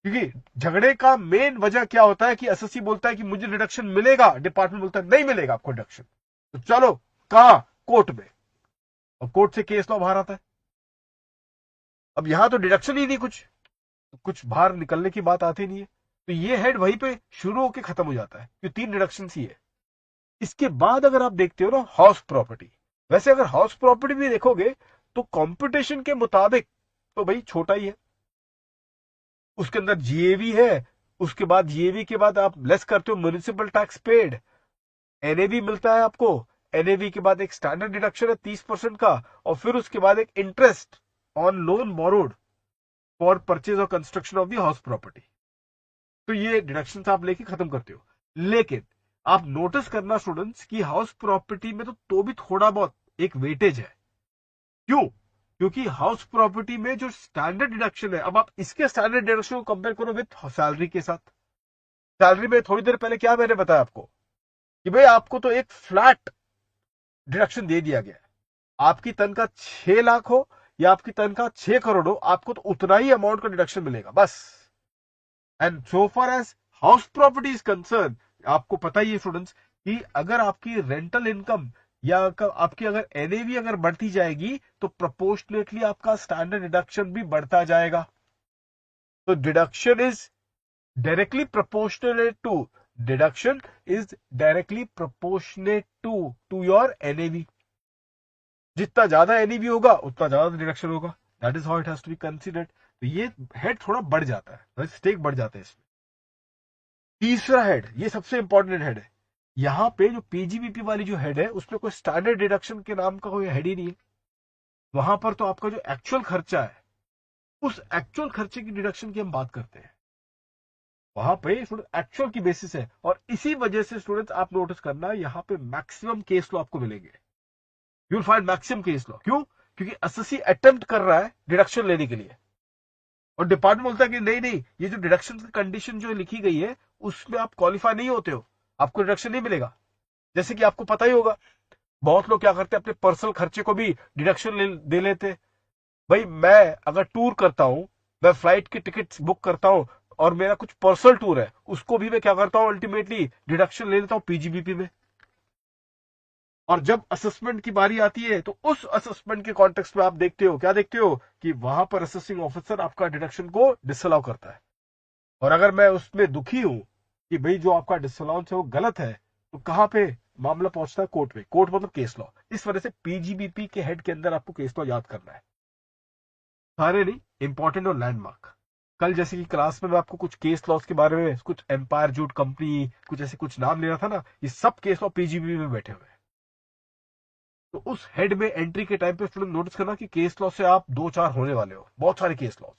क्योंकि झगड़े का मेन वजह क्या होता है कि एसएससी बोलता है कि मुझे डिडक्शन मिलेगा, डिपार्टमेंट बोलता है नहीं मिलेगा आपको डिडक्शन, तो चलो कहा, कोर्ट में, और कोर्ट से केस लॉ बाहर आता है। अब यहां तो डिडक्शन ही नहीं, कुछ बाहर निकलने की बात आती नहीं है, तो ये हेड वहीं पे शुरू होकर खत्म हो जाता है, क्योंकि 3 डिडक्शन ही है। इसके बाद अगर आप देखते हो ना हाउस प्रॉपर्टी, वैसे अगर हाउस प्रॉपर्टी भी देखोगे तो कंपटीशन के मुताबिक तो भाई छोटा ही है, उसके अंदर जीएवी है, उसके बाद जीएवी के बाद आप लेस करते हो म्युनिसिपल टैक्स पेड, एनएवी मिलता है आपको, एनएवी के बाद एक स्टैंडर्ड डिडक्शन है 30% का, और फिर उसके बाद एक interest on loan borrowed for purchase और construction of the house property. तो ये डिडक्शन आप लेके खत्म करते हो। लेकिन आप नोटिस करना स्टूडेंट्स कि हाउस प्रॉपर्टी में तो भी थोड़ा बहुत एक वेटेज है। क्यों? क्योंकि हाउस प्रॉपर्टी में जो स्टैंडर्ड डिडक्शन है, अब आप इसके स्टैंडर्ड डिडक्शन को कंपेयर करो विद सैलरी के साथ। सैलरी में थोड़ी देर पहले क्या मैंने बताया आपको कि भाई आपको तो एक फ्लैट डिडक्शन दे दिया गया है, आपकी तनख्वाह 6 लाख हो या आपकी तनख्वाह 6 करोड़ हो, आपको तो उतना ही अमाउंट का डिडक्शन मिलेगा बस। And so far as house property is concern, आपको पता ही है स्टूडेंट्स कि अगर आपकी रेंटल इनकम या आपकी अगर एनएवी अगर बढ़ती जाएगी तो प्रोपोर्शनेटली आपका स्टैंडर्ड डिडक्शन भी बढ़ता जाएगा। तो deduction is directly proportional to deduction is directly proportionate to your NAV. जितना ज्यादा एनईवी होगा उतना ज्यादा डिडक्शन होगा। That is how it has to be considered. तो ये हेड थोड़ा बढ़ जाता है, स्टेक बढ़ जाता है इसमें। तीसरा हेड, ये सबसे इंपॉर्टेंट हेड है। यहां पे जो पीजीबीपी वाली जो हेड है उसमें कोई स्टैंडर्ड डिडक्शन के नाम का कोई हेड ही नहीं है। वहां पर तो आपका जो एक्चुअल खर्चा है उस एक्चुअल खर्चे की डिडक्शन की हम बात करते हैं। वहां पे एक्चुअल की बेसिस है, और इसी वजह से स्टूडेंट्स आप नोटिस करना यहां पे मैक्सिमम केस लॉ आपको मिलेंगे। You will find maximum case law. क्यों? क्योंकि एसएससी अटेम्प्ट कर रहा है डिडक्शन लेने के लिए, और डिपार्टमेंट बोलता है कि नहीं नहीं, ये जो डिडक्शन की कंडीशन जो लिखी गई है उसमें आप क्वालिफाई नहीं होते हो, आपको डिडक्शन नहीं मिलेगा। जैसे कि आपको पता ही होगा बहुत लोग क्या करते हैं, अपने पर्सनल खर्चे को भी डिडक्शन दे लेते। भाई मैं अगर टूर करता हूं, मैं फ्लाइट की टिकट बुक करता हूं और मेरा कुछ पर्सनल टूर है, उसको भी मैं क्या करता हूं अल्टीमेटली डिडक्शन ले लेता हूं पीजीबीपी में। और जब असेसमेंट की बारी आती है तो उस असेसमेंट के कॉन्टेक्स्ट में आप देखते हो, क्या देखते हो कि वहां पर असेसिंग ऑफिसर आपका डिडक्शन को डिसअलाउ करता है। और अगर मैं उसमें दुखी हूं कि भाई जो आपका डिसअलाउंस है वो गलत है, तो कहां पे मामला पहुंचता है? कोर्ट में। कोर्ट मतलब केस लॉ। इस वजह से पीजीबीपी के हेड के अंदर आपको केस लॉ याद करना है, सारे नहीं, इंपॉर्टेंट और लैंडमार्क। कल जैसे कि क्लास में मैं आपको कुछ केस लॉस के बारे में, कुछ एम्पायर जूट कंपनी, कुछ ऐसे कुछ नाम ले रहा था ना, ये सब केस लॉ पीजीबीपी में बैठे हुए हैं। तो उस हेड में एंट्री के टाइम पे स्टूडेंट नोटिस करना कि केस लॉ से आप 2-4 होने वाले हो, बहुत सारे केस लॉस,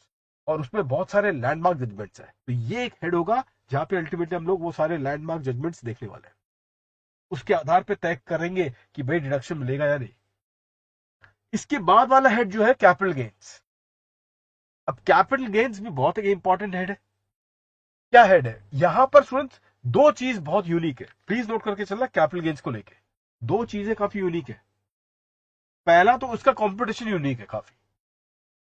और उसमें बहुत सारे लैंडमार्क जजमेंट्स है। तो ये एक हेड होगा जहां पे अल्टीमेटली हम लोग वो सारे लैंडमार्क जजमेंट्स देखने वाले हैं, उसके आधार पे तय करेंगे कि भाई डिडक्शन मिलेगा या नहीं। इसके बाद वाला हेड जो है कैपिटल गेन्स। अब कैपिटल गेन्स भी बहुत एक इंपॉर्टेंट हेड है। क्या हेड है यहां पर स्टूडेंट्स? दो चीज बहुत यूनिक है, प्लीज नोट करके चलना कैपिटल गेन्स को लेके। दो चीजें काफी यूनिक है। पहला तो उसका कंपटीशन यूनिक है, काफी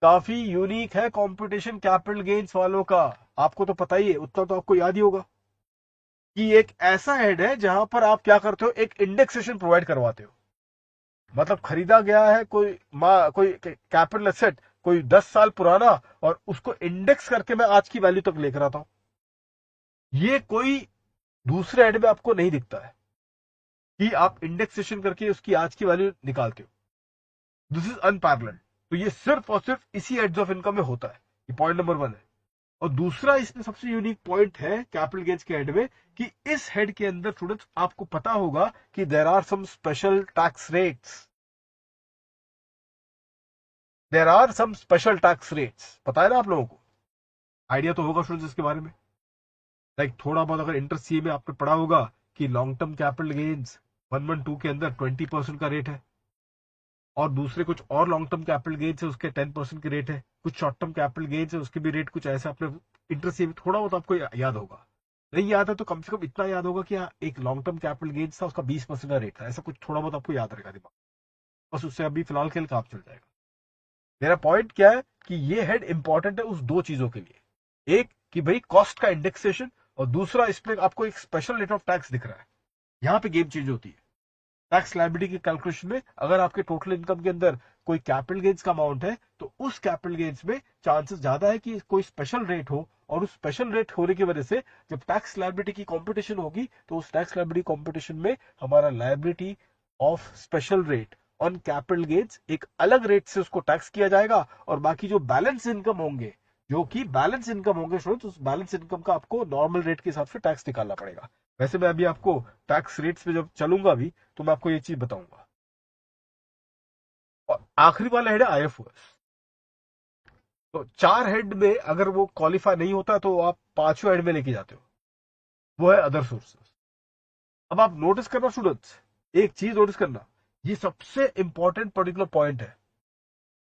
काफी यूनिक है कंपटीशन कैपिटल गेन्स वालों का। आपको तो पता ही है, उतना तो आपको याद ही होगा कि एक ऐसा हेड है जहां पर आप क्या करते हो, एक इंडेक्सेशन प्रोवाइड करवाते हो। मतलब खरीदा गया है कोई कैपिटल एसेट, कोई 10 साल पुराना, और उसको इंडेक्स करके मैं आज की वैल्यू तक लेकर आता हूं। ये कोई दूसरे हेड में आपको नहीं दिखता है कि आप इंडेक्सेशन करके उसकी आज की वैल्यू निकालते हो। This is unparalleled. तो ये सिर्फ और सिर्फ इसी हेड्स ऑफ इनकम में होता है। ये पॉइंट नंबर 1 है। और दूसरा इसमें सबसे यूनिक पॉइंट है कैपिटल गेन्स के हेड में कि इस हेड के अंदर स्टूडेंट्स आपको पता होगा कि there are some special tax rates, there are some special tax rates. पता है ना आप लोगों को, आइडिया तो होगा स्टूडेंट्स इसके बारे में। लाइक थोड़ा बहुत अगर इंटर सी में आपने पढ़ा होगा कि लॉन्ग टर्म कैपिटल गेन्स 112 के अंदर 20% का रेट है, और दूसरे कुछ और लॉन्ग टर्म कैपिटल गेन्स है उसके 10% के रेट है, कुछ शॉर्ट टर्म कैपिटल गेन्स है उसके भी रेट कुछ ऐसा आपने इंटर सी में थोड़ा बहुत आपको याद होगा। नहीं याद है तो कम से कम इतना याद होगा कि हाँ, एक लॉन्ग टर्म कैपिटल गेन्स था उसका 20% का रेट था, ऐसा कुछ थोड़ा बहुत आपको याद रहेगा दिमाग, बस उससे अभी फिलहाल के लिए काम चल जाएगा। मेरा पॉइंट क्या है कि ये हेड इंपॉर्टेंट है उस दो चीजों के लिए, एक कि भाई कॉस्ट का इंडेक्सेशन, और दूसरा इसमें आपको एक स्पेशल रेट ऑफ टैक्स दिख रहा है। यहां पे गेम चेंज होती है टैक्स लायबिलिटी के कैलकुलेशन में। अगर आपके टोटल इनकम के अंदर कोई कैपिटल गेन्स का अमाउंट है तो उस कैपिटल गेन्स में चांसेस ज्यादा है कि कोई स्पेशल रेट हो, और उस स्पेशल रेट होने की वजह से जब टैक्स लायबिलिटी की कंपटीशन होगी तो उस टैक्स लायबिलिटी कंपटीशन में हमारा liability of special rate on capital gains एक अलग रेट से उसको टैक्स किया जाएगा, और बाकी जो बैलेंस इनकम होंगे, जो कि बैलेंस इनकम होंगे स्टूडेंट्स, उस बैलेंस इनकम का आपको नॉर्मल रेट के हिसाब से टैक्स निकालना पड़ेगा। वैसे मैं अभी आपको टैक्स रेट्स पे जब चलूंगा भी तो मैं आपको ये चीज बताऊंगा। और आखिरी वाला हेड है आईएफओएस। तो 4 हेड में अगर वो क्वालिफाई नहीं होता तो आप 5वें हेड में लेके जाते हो, वो है अदर सोर्सेस। अब आप नोटिस करना स्टूडेंट्स, एक चीज नोटिस करना, ये सबसे इंपॉर्टेंट पर्टिकुलर पॉइंट है,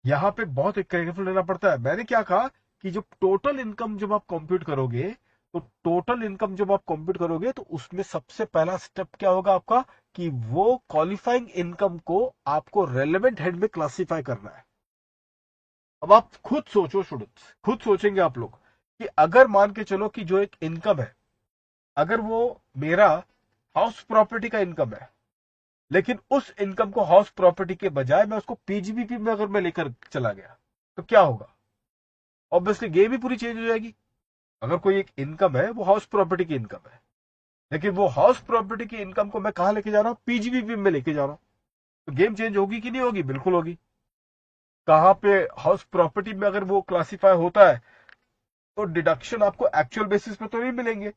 यहां पे बहुत एक केयरफुल रहना पड़ता है। मैंने क्या कहा कि जब टोटल इनकम जब आप कंप्यूट करोगे, तो टोटल इनकम जब आप कंप्यूट करोगे तो उसमें सबसे पहला स्टेप क्या होगा आपका, कि वो क्वालिफाइंग इनकम को आपको रेलेवेंट हेड में क्लासिफाई करना है। अब आप खुद सोचो स्टूडेंट्स, खुद सोचेंगे आप लोग कि अगर मान के चलो कि जो एक इनकम है, अगर वो मेरा हाउस प्रॉपर्टी का इनकम है, लेकिन उस इनकम को हाउस प्रॉपर्टी के बजाय मैं उसको पीजीबीपी में अगर मैं लेकर चला गया तो क्या होगा? ऑब्वियसली गेम ही पूरी चेंज हो जाएगी। अगर कोई एक इनकम है वो हाउस प्रॉपर्टी की इनकम है, लेकिन वो हाउस प्रॉपर्टी की इनकम को मैं कहां लेके जा रहा हूं, पीजीबीपी में लेके जा रहा हूं, तो गेम चेंज होगी कि नहीं होगी? बिल्कुल होगी। कहां पे हाउस प्रॉपर्टी में अगर वो क्लासिफाई होता है तो डिडक्शन आपको एक्चुअल बेसिस पे तो नहीं मिलेंगे,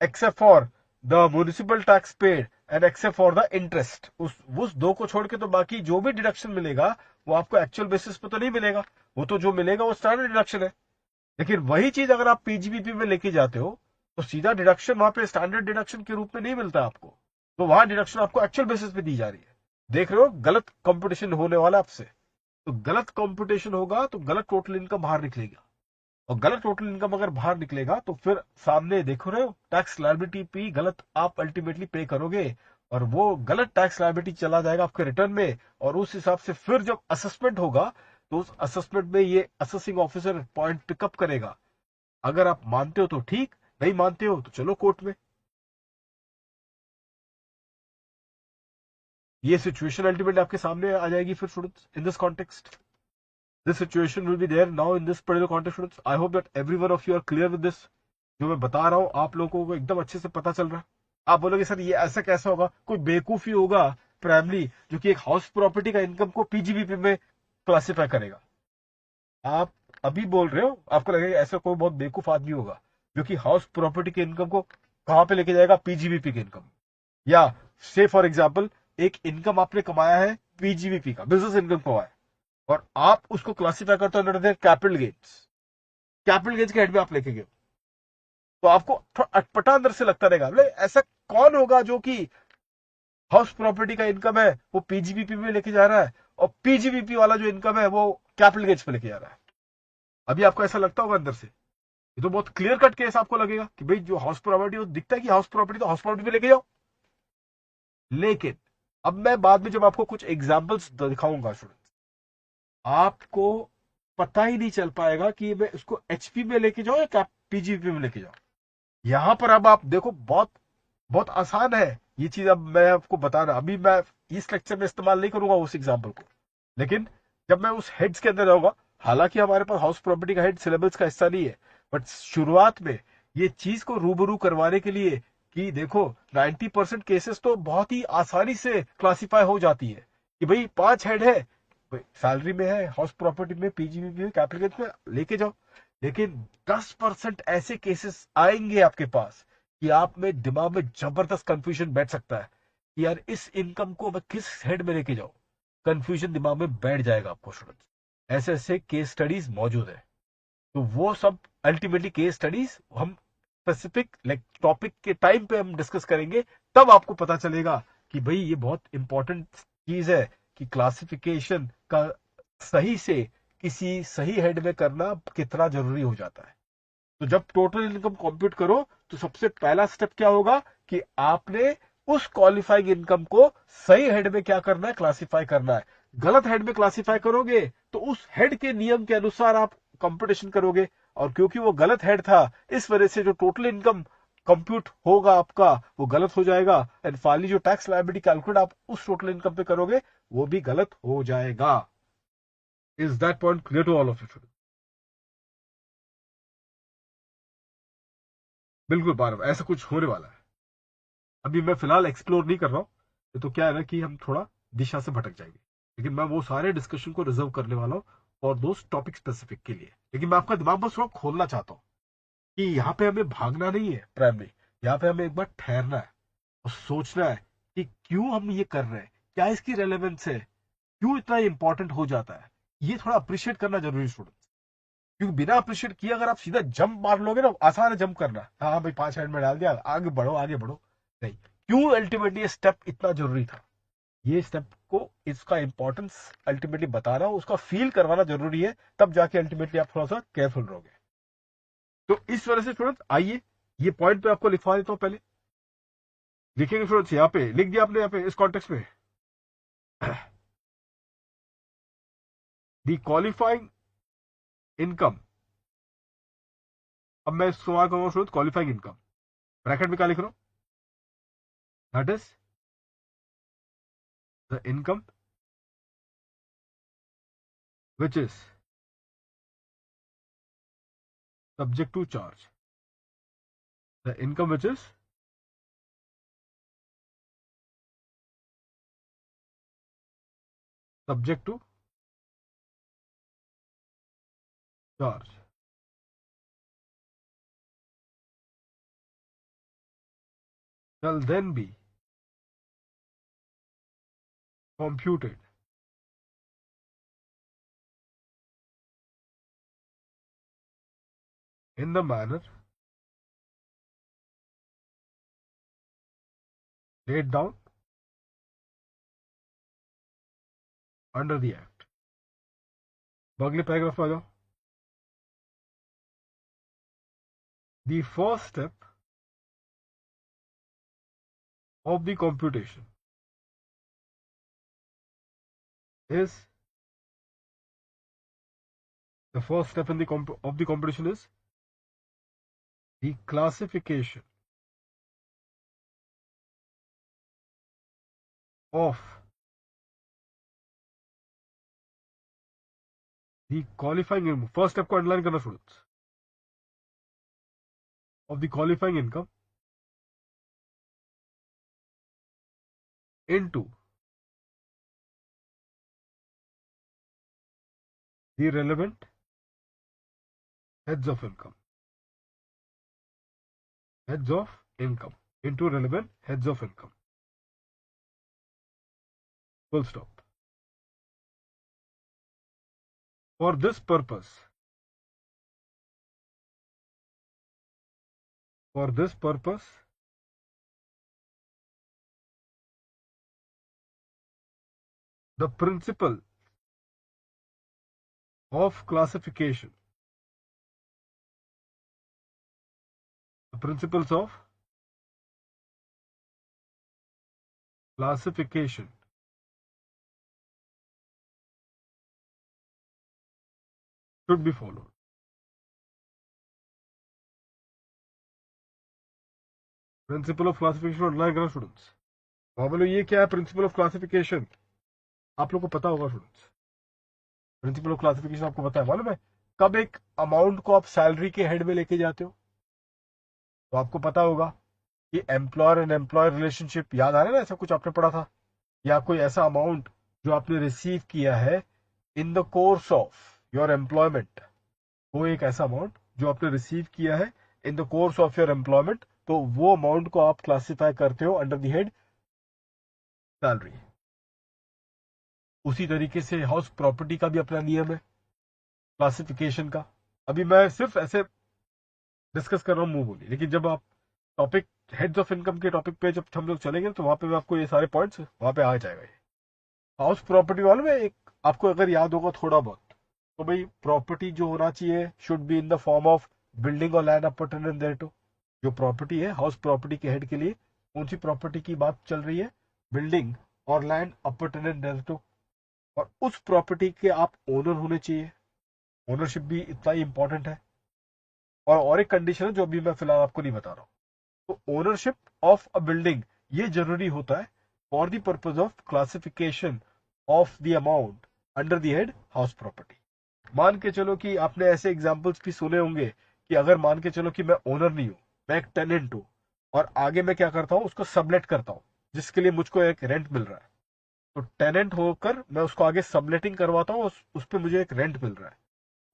except for the municipal tax paid and except for the interest. उस दो को छोड़ के तो बाकी जो भी डिडक्शन मिलेगा वो आपको एक्चुअल बेसिस पे तो नहीं मिलेगा, वो तो जो मिलेगा वो स्टैंडर्ड डिडक्शन है। लेकिन वही चीज अगर आप पीजीबीपी में लेके जाते हो तो सीधा डिडक्शन वहां पे स्टैंडर्ड डिडक्शन के रूप में नहीं मिलता आपको, तो वहां डिडक्शन आपको एक्चुअल बेसिस पे दी जा रही है। देख रहे हो, गलत कंपटीशन होने वाला आपसे। तो गलत कंपटीशन होगा तो गलत टोटल इनकम बाहर निकलेगा, और गलत टोटल इनकम अगर बाहर निकलेगा तो फिर सामने देखो रहे हो टैक्स लायबिलिटी पे गलत आप अल्टीमेटली पे करोगे, और वो गलत टैक्स लायबिलिटी चला जाएगा आपके रिटर्न में, और उस हिसाब से फिर जब असेसमेंट होगा तो उस असेसमेंट में ये असेसिंग ऑफिसर पॉइंट पिकअप करेगा। अगर आप मानते हो तो ठीक, नहीं मानते हो तो चलो कोर्ट में। ये सिचुएशन अल्टीमेटली आपके सामने आ जाएगी फिर students in this context. This situation will be there now in this particular context students. I hope that every one of you are clear with this। जो मैं बता रहा हूं आप लोगों को एकदम अच्छे से पता चल रहा है। आप बोलोगे सर ये ऐसा कैसा होगा, कोई बेवकूफी होगा प्राइमली जो कि एक हाउस प्रॉपर्टी का इनकम को पीजीबीपी में क्लासिफाई करेगा। आप अभी बोल रहे हो, आपको लगेगा ऐसा कोई बहुत बेवकूफ आदमी होगा जो कि हाउस प्रॉपर्टी के इनकम को कहां पे लेके जाएगा, पीजीबीपी के इनकम। या से फॉर एग्जाम्पल एक इनकम आपने कमाया है पीजीबीपी का, बिजनेस इनकम कमाया, और आप उसको क्लासिफाई करते हो under capital gains, capital gains के हेड में आप लेके गए, तो आपको थोड़ा अटपटा अंदर से लगता रहेगा, ऐसा कौन होगा जो कि हाउस प्रॉपर्टी का इनकम है वो पीजीबीपी में लेके जा रहा है, और पीजीबीपी वाला जो इनकम है वो कैपिटल गेन्स पे लेके जा रहा है। अभी आपको ऐसा लगता होगा अंदर से, ये तो बहुत क्लियर कट केस आपको लगेगा कि भाई जो हाउस प्रॉपर्टी वो दिखता है कि हाउस प्रॉपर्टी तो हाउस प्रॉपर्टी पे लेके जाओ। लेकिन अब मैं बाद में जब आपको कुछ एग्जाम्पल्स दिखाऊंगा स्टूडेंट, आपको पता ही नहीं चल पाएगा कि मैं उसको एचपी में लेके जाऊं या पीजीपी में लेके जाऊं। यहां पर अब आप देखो, बहुत बहुत आसान है ये चीज। अब मैं आपको बता रहा, अभी मैं इस लेक्चर में इस्तेमाल नहीं करूंगा उस एग्जाम्पल को, लेकिन जब मैं उस हेड्स के अंदर जाऊंगा, हालांकि हमारे पास हाउस प्रॉपर्टी का हेड सिलेबस का हिस्सा नहीं है, बट शुरुआत में ये चीज को रूबरू करवाने के लिए कि देखो 90% केसेस तो बहुत ही आसानी से क्लासिफाई हो जाती है कि भाई 5 हेड है, सैलरी में है, हाउस प्रॉपर्टी में, पीजीबी में, कैपिटल गेन्स में, लेके जाओ। लेकिन 10% ऐसे केसेस आएंगे आपके पास कि आप में दिमाग में जबरदस्त कंफ्यूजन बैठ सकता है कि यार इस इनकम को मैं किस हेड में लेके जाऊं। कंफ्यूजन दिमाग में बैठ जाएगा आपको स्टूडेंट्स। ऐसे ऐसे केस स्टडीज मौजूद है। तो वो सब अल्टीमेटली केस स्टडीज हम स्पेसिफिक लाइक टॉपिक के टाइम पे हम डिस्कस करेंगे। तब आपको पता चलेगा कि भाई ये बहुत इंपॉर्टेंट चीज है कि क्लासिफिकेशन का सही से किसी सही हेड में करना कितना जरूरी हो जाता है। तो जब टोटल इनकम कंप्यूट करो तो सबसे पहला स्टेप क्या होगा कि आपने उस क्वालिफाइंग इनकम को सही हेड में क्या करना है, क्लासिफाई करना है। गलत हेड में क्लासिफाई करोगे तो उस हेड के नियम के अनुसार आप कंपटीशन करोगे, और क्योंकि वो गलत हेड था इस वजह से जो टोटल इनकम कंप्यूट होगा आपका वो गलत हो जाएगा। एंड फाइनली जो टैक्स लायबिलिटी कैलकुलेट आप उस टोटल इनकम पे करोगे वो भी गलत हो जाएगा। Is that point clear to all of you? बिल्कुल बार ऐसा कुछ होने वाला है। अभी मैं फिलहाल एक्सप्लोर नहीं कर रहा हूं, तो क्या है ना कि हम थोड़ा दिशा से भटक जाएंगे। लेकिन मैं वो सारे डिस्कशन को रिजर्व करने वाला हूँ और दोस्त टॉपिक स्पेसिफिक के लिए। लेकिन मैं आपका दिमाग बस थोड़ा खोलना चाहता हूँ कि यहाँ पे हमें भागना नहीं है प्राइमरी। यहाँ पे हमें एक बार ठहरना है और सोचना है कि क्यों हम ये कर रहे हैं, क्या इसकी रेलेवेंस है, क्यों इतना इंपॉर्टेंट हो जाता है। ये थोड़ा अप्रिशिएट करना जरूरी स्टूडेंट। क्योंकि बिना अप्रिशिएट किए अगर आप सीधा जंप मार लोगे ना, आसान है जंप करना, हाँ भाई 5 मिनट में डाल दिया, आगे बढ़ो आगे बढ़ो। नहीं, क्यों अल्टीमेटली ये स्टेप इतना जरूरी था, ये स्टेप को इसका इंपॉर्टेंस अल्टीमेटली बताना, उसका फील करवाना जरूरी है। तब जाके अल्टीमेटली आप थोड़ा सा केयरफुल रहोगे। तो इस वजह से स्टूडेंट्स आइए ये पॉइंट पे आपको लिखवा देता हूं। पहले लिखेंगे स्टूडेंट्स, यहाँ पे लिख दिया आपने, यहाँ पे इस कॉन्टेक्स्ट में दी क्वालिफाइंग इनकम। अब मैं सवाल करूंगा स्टूडेंट, क्वालिफाइंग इनकम ब्रैकेट में क्या लिख रहा हूं, that is the income which is subject to charge, the income which is subject to charge shall then be computed in the manner laid down under the act। अगले paragraph में आ जाओ। The first step of the computation is the first step in the of the computation is the classification of the qualifying income। first step को underline करना students, of the qualifying income into the relevant heads of income, heads of income into relevant heads of income, full stop। For this purpose, for this purpose, the principle of classification, the principles of classification should be followed। Principle of classification online करना students. बोलो ये क्या है principle of classification, आप लोग को पता होगा स्टूडेंट्स। प्रिंसिपल ऑफ क्लासिफिकेशन आपको पता है, मालूम है कब एक अमाउंट को आप सैलरी के हेड में लेके जाते हो तो आपको पता होगा कि एम्प्लॉयर एंड एम्प्लॉयर रिलेशनशिप याद आ रहा है ना, ऐसा कुछ आपने पढ़ा था, या कोई ऐसा अमाउंट जो आपने रिसीव किया है in the course of your employment, वो एक ऐसा अमाउंट जो आपने रिसीव किया है in the course of your employment, तो वो अमाउंट को आप क्लासिफाई करते हो अंडर द हेड सैलरी। उसी तरीके से हाउस प्रॉपर्टी का भी अपना नियम है क्लासिफिकेशन का। अभी मैं सिर्फ ऐसे डिस्कस कर रहा हूँ मुंह बोली, लेकिन जब आप टॉपिक हेड्स ऑफ इनकम के टॉपिक पे जब हम लोग चलेंगे तो वहां पे मैं आपको ये सारे पॉइंट्स वहां पे आ जाएगा। हाउस प्रॉपर्टी वाले में एक आपको अगर याद होगा थोड़ा बहुत, तो भाई प्रॉपर्टी जो होना चाहिए should be in the form of building और लैंड अपॉर्चुनिटी देयर। जो प्रॉपर्टी है हाउस प्रॉपर्टी के हेड के लिए कौन सी प्रॉपर्टी की बात चल रही है? बिल्डिंग और लैंड अपॉर्चुनिटी देयर। और उस प्रॉपर्टी के आप ओनर होने चाहिए। ओनरशिप भी इतना ही इंपॉर्टेंट है। और एक कंडीशन है जो अभी मैं फिलहाल आपको नहीं बता रहा हूं। तो ओनरशिप ऑफ अ बिल्डिंग ये जरूरी होता है for the purpose of classification of the amount under the head house property. मान के चलो कि आपने ऐसे एग्जांपल्स भी सुने होंगे कि अगर मान के चलो कि मैं ओनर नहीं हूं, मैं एक टेनेंट हूं, और आगे मैं क्या करता हूं, उसको सबलेट करता हूं, जिसके लिए मुझको एक रेंट मिल रहा है। तो टेनेंट होकर मैं उसको आगे सबलेटिंग करवाता हूं, उस पर मुझे एक रेंट मिल रहा है।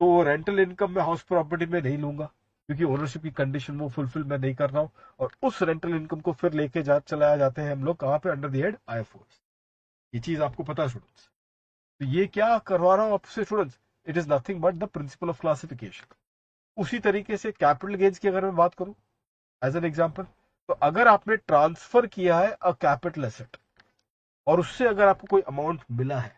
तो वो रेंटल इनकम मैं हाउस प्रॉपर्टी में नहीं लूंगा, क्योंकि ओनरशिप की कंडीशन वो फुलफिल मैं नहीं कर रहा हूं। और उस रेंटल इनकम को फिर लेके चलाया जाते हैं हम लोग कहां पे? Under the head IFOS. ये चीज आपको पता है स्टूडेंट्स? तो ये क्या करवा रहा हूं आपसे students? It is nothing but the principle of classification. उसी तरीके से कैपिटल गेन्स की अगर मैं बात करूं एज एन एग्जांपल, तो अगर आपने ट्रांसफर किया है अ कैपिटल एसेट और उससे अगर आपको कोई अमाउंट मिला है,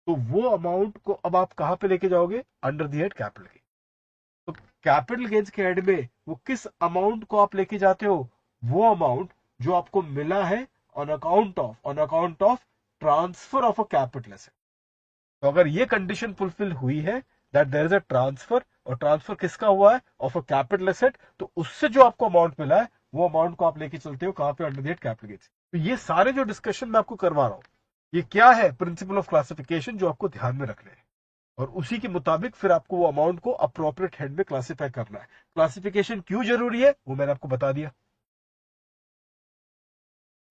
तो वो अमाउंट को अब आप कहां पे लेके जाओगे? Under the head capital gain. तो कैपिटल गेन्स के हेड में वो किस अमाउंट को आप लेके जाते हो? वो अमाउंट जो आपको मिला है on account of transfer of a capital asset. तो अगर ये कंडीशन फुलफिल हुई है that there is a transfer, और ट्रांसफर किसका हुआ है? ऑफ अ कैपिटल एसेट, तो उससे जो आपको अमाउंट मिला है वो अमाउंट को आप लेके चलते हो कहां पे? Under the head capital gains. तो ये सारे जो डिस्कशन मैं आपको करवा रहा हूं, ये क्या है? प्रिंसिपल ऑफ क्लासिफिकेशन जो आपको ध्यान में रखने हैं। और उसी के मुताबिक फिर आपको वो अमाउंट को अप्रोप्रिएट हेड में क्लासिफाई करना है। क्लासिफिकेशन क्यों जरूरी है वो मैंने आपको बता दिया।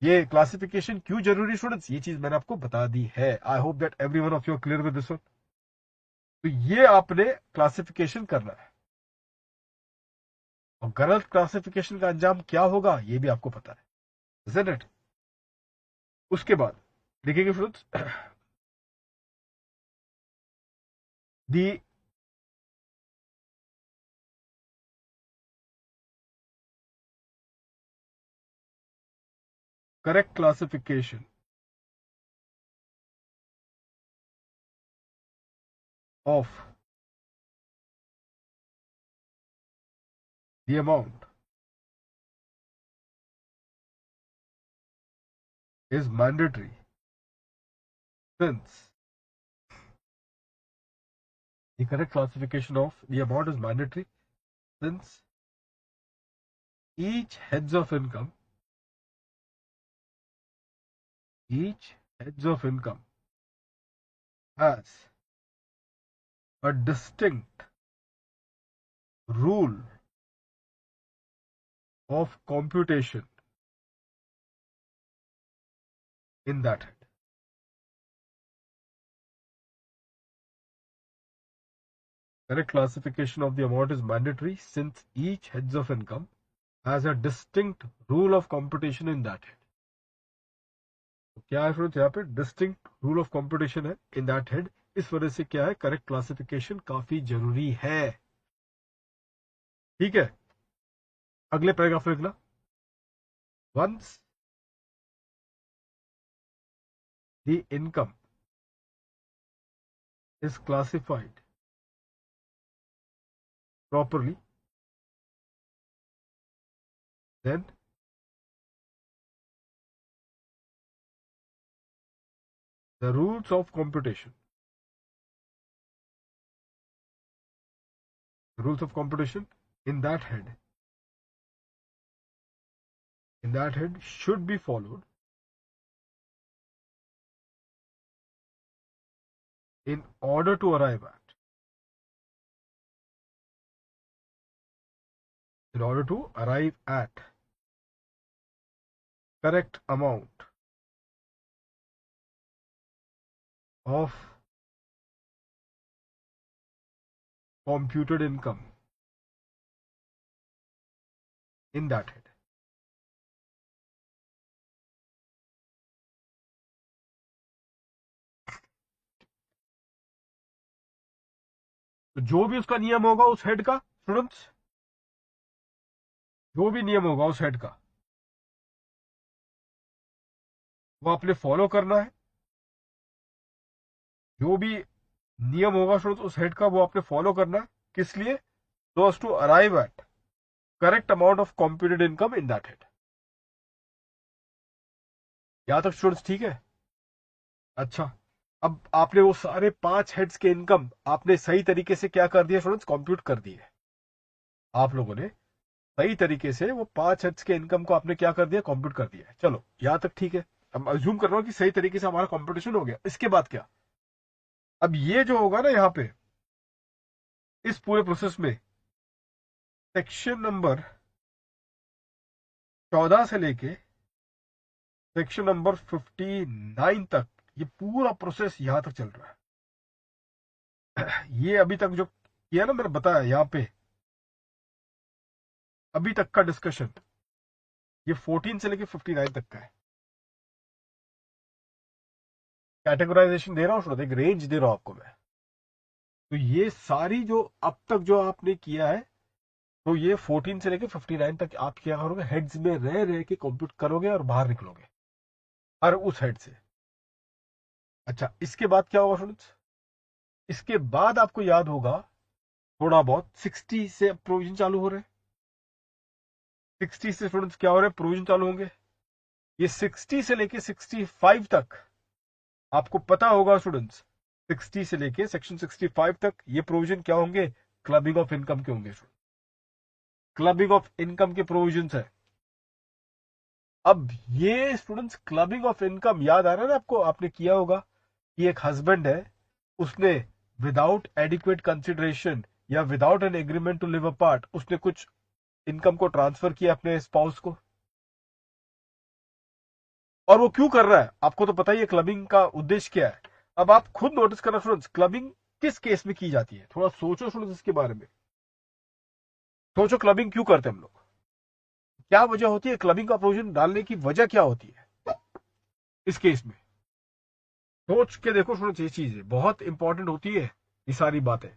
ये क्लासिफिकेशन क्यों जरूरी स्टूडेंट्स, ये चीज मैंने आपको बता दी है। I hope that every one of you clear with this one. तो ये आपने क्लासिफिकेशन करना है, और गलत क्लासिफिकेशन का अंजाम क्या होगा ये भी आपको पता है, isn't it? उसके बाद देखेंगे students, the correct classification of the amount is mandatory since the correct classification of the amount is mandatory since each heads of income each heads of income has a distinct rule of computation in that head. Correct classification of the amount is mandatory since each heads of income has a distinct rule of computation in that head. तो क्या है friends? यहाँ पे distinct rule of competition है इन that head. इस वजह से क्या है? करेक्ट क्लासिफिकेशन काफी जरूरी है। ठीक है, अगले पैराग्राफ में लिखना। Once the income is classified properly, then the rules of computation, in that head should be followed in order to arrive at correct amount of computed income in that head. तो जो भी उसका नियम होगा उस head का, students, जो भी नियम होगा उस हेड का वो आपने फॉलो करना है। जो भी नियम होगा स्टूडेंट्स उस हेड का वो आपने फॉलो करना है। किस लिए? So as to arrive at correct amount of computed income in that head. यहां तक स्टूडेंट्स ठीक है? अच्छा, अब आपने वो सारे 5 हेड्स के इनकम आपने सही तरीके से क्या कर दिया स्टूडेंट्स? कंप्यूट कर दिए। आप लोगों ने सही तरीके से वो 5 हेड्स के इनकम को आपने क्या कर दिया? कंप्यूट कर दिया। चलो यहां तक ठीक है। अब अज्यूम कर रहा हूं कि सही तरीके से हमारा कंपटीशन हो गया। इसके बाद क्या? अब ये जो होगा ना यहां पे इस पूरे प्रोसेस में सेक्शन नंबर 14 से लेके सेक्शन नंबर 59 तक ये पूरा प्रोसेस यहां तक चल रहा है। ये अभी तक जो किया ना मैंने बताया यहां पे, अभी तक का डिस्कशन ये 14 से लेके 59 तक का है। कैटेगराइजेशन दे रहा हूं, एक रेंज दे रहा हूं आपको मैं। तो ये सारी जो अब तक जो आपने किया है, तो ये 14 से लेके 59 तक आप क्या करोगे? हेड्स में रह रह के कंप्यूट करोगे और बाहर निकलोगे और उस हेड से। अच्छा, इसके बाद क्या होगा स्टूडेंट्स? इसके बाद आपको याद होगा थोड़ा बहुत 60 से प्रोविजन चालू हो रहे हैं। 60 से स्टूडेंट्स क्या हो रहे हैं? प्रोविजन चालू होंगे। ये 60 से लेके 65 तक आपको पता होगा स्टूडेंट्स, 60 से लेके सेक्शन 65 तक ये प्रोविजन क्या होंगे? क्लबिंग ऑफ इनकम के होंगे। क्लबिंग ऑफ इनकम के प्रोविजन है। अब ये स्टूडेंट्स क्लबिंग ऑफ इनकम याद आ रहा है ना आपको? आपने किया होगा कि एक हस्बैंड है, उसने विदाउट एडिक्वेट कंसिडरेशन या without an agreement to live apart उसने कुछ इनकम को ट्रांसफर किया अपने स्पाउस को। और वो क्यों कर रहा है आपको तो पता ही है, क्लबिंग का उद्देश्य क्या है। अब आप खुद नोटिस करना स्टूडेंट्स, क्लबिंग किस केस में की जाती है? थोड़ा सोचो स्टूडेंट्स इसके बारे में। सोचो क्लबिंग क्यों करते हैं हम लोग? क्या वजह होती है क्लबिंग का प्रोविजन डालने की? वजह क्या होती है इस केस में? सोच के देखो स्टूडेंट्स, ये चीज बहुत इंपॉर्टेंट होती है। ये सारी बातें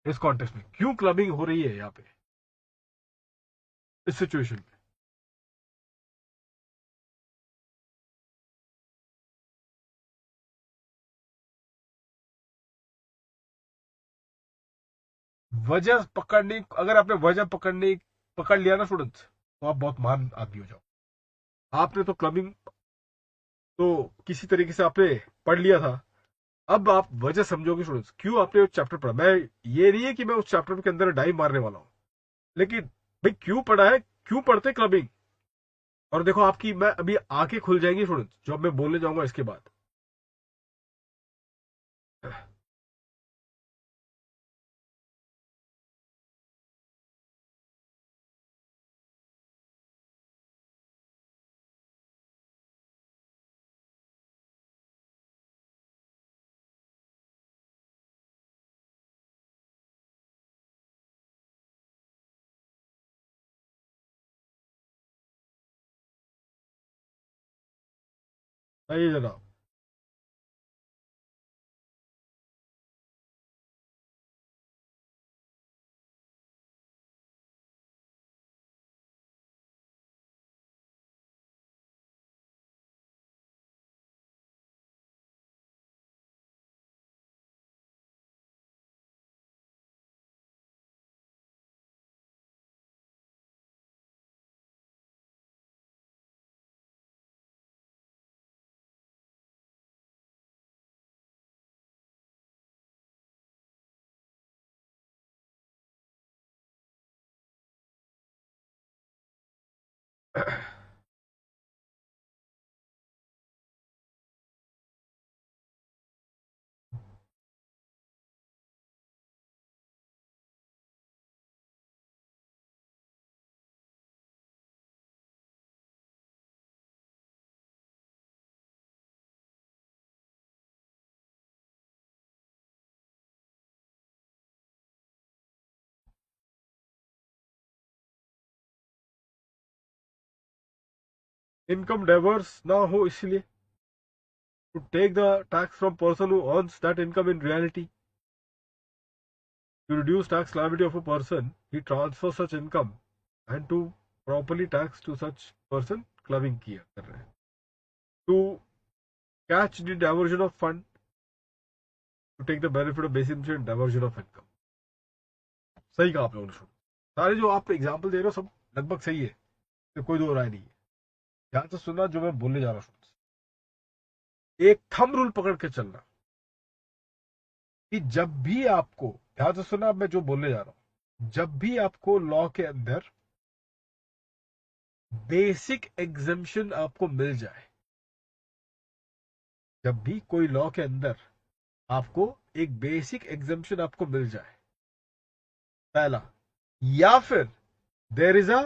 इस कॉन्टेक्स्ट में क्यों क्लबिंग हो रही है यहाँ पे इस सिचुएशन में? वजह पकड़ने, अगर आपने वजह पकड़ लिया ना स्टूडेंट्स, तो आप बहुत महान आदमी हो जाओ। आपने तो क्लबिंग तो किसी तरीके से आपने पढ़ लिया था। अब आप वजह समझोगे स्टूडेंट्स क्यों आपने उस चैप्टर पढ़ा। मैं ये नहीं है कि मैं उस चैप्टर के अंदर डाइव मारने वाला हूं, लेकिन भाई क्यों पढ़ा है, क्यों पढ़ते क्लबिंग? और देखो आपकी मैं अभी आंखें खुल जाएंगी स्टूडेंट्स जो अब मैं बोलने जाऊंगा इसके बाद। सही जनाब। इनकम डाइवर्स ना हो इसलिए, to take the tax from person who earns that income in reality. To reduce tax liability of a person, he transfers such income and to properly tax to such person clubbing किया कर रहे हैं. To catch the diversion of fund, to take the benefit of basic and diversion of income. सही कहा आप लोगों ने. सुनो, सारे जो आप एग्जाम्पल दे रहे हो सब लगभग सही है, तो कोई दो राय नहीं है. ध्यान से सुनना जो मैं बोलने जा रहा हूँ. एक थंब रूल पकड़ के चलना कि जब भी आपको, ध्यान से सुनना, अब मैं जो बोलने जा रहा हूं, जब भी आपको लॉ के अंदर बेसिक एग्जम्पशन आपको मिल जाए, जब भी कोई लॉ के अंदर आपको एक बेसिक एग्जम्पशन आपको मिल जाए, पहला, या फिर there is a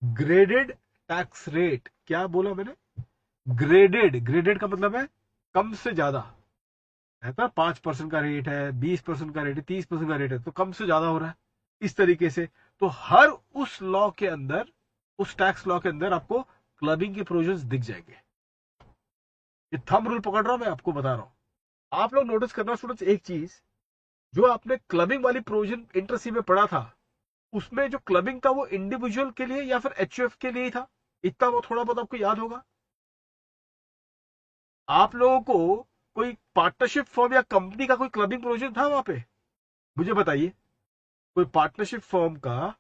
graded tax rate. क्या बोला मैंने? ग्रेडेड. ग्रेडेड का मतलब है कम से ज्यादा है. तो 5% का रेट है, 20% का रेट है, 30% का रेट है, तो कम से ज्यादा हो रहा है इस तरीके से. तो हर उस लॉ के अंदर, उस टैक्स लॉ के अंदर आपको क्लबिंग के प्रोविजंस दिख जाएंगे. ये थंब रूल पकड़ रहा हूं, मैं आपको बता रहा हूं. आप लोग नोटिस करना स्टूडेंट्स, एक चीज जो आपने क्लबिंग वाली प्रोविजन इंटरसी में पढ़ा था, उसमें जो क्लबिंग था वो इंडिविजुअल के लिए या फिर एचयूएफ के लिए ही था. इतना वो थोड़ा बहुत आपको याद होगा. आप लोगों को कोई पार्टनरशिप फॉर्म या कंपनी का कोई क्लबिंग प्रोविजन था वहां पे? मुझे बताइए. कोई पार्टनरशिप फर्म का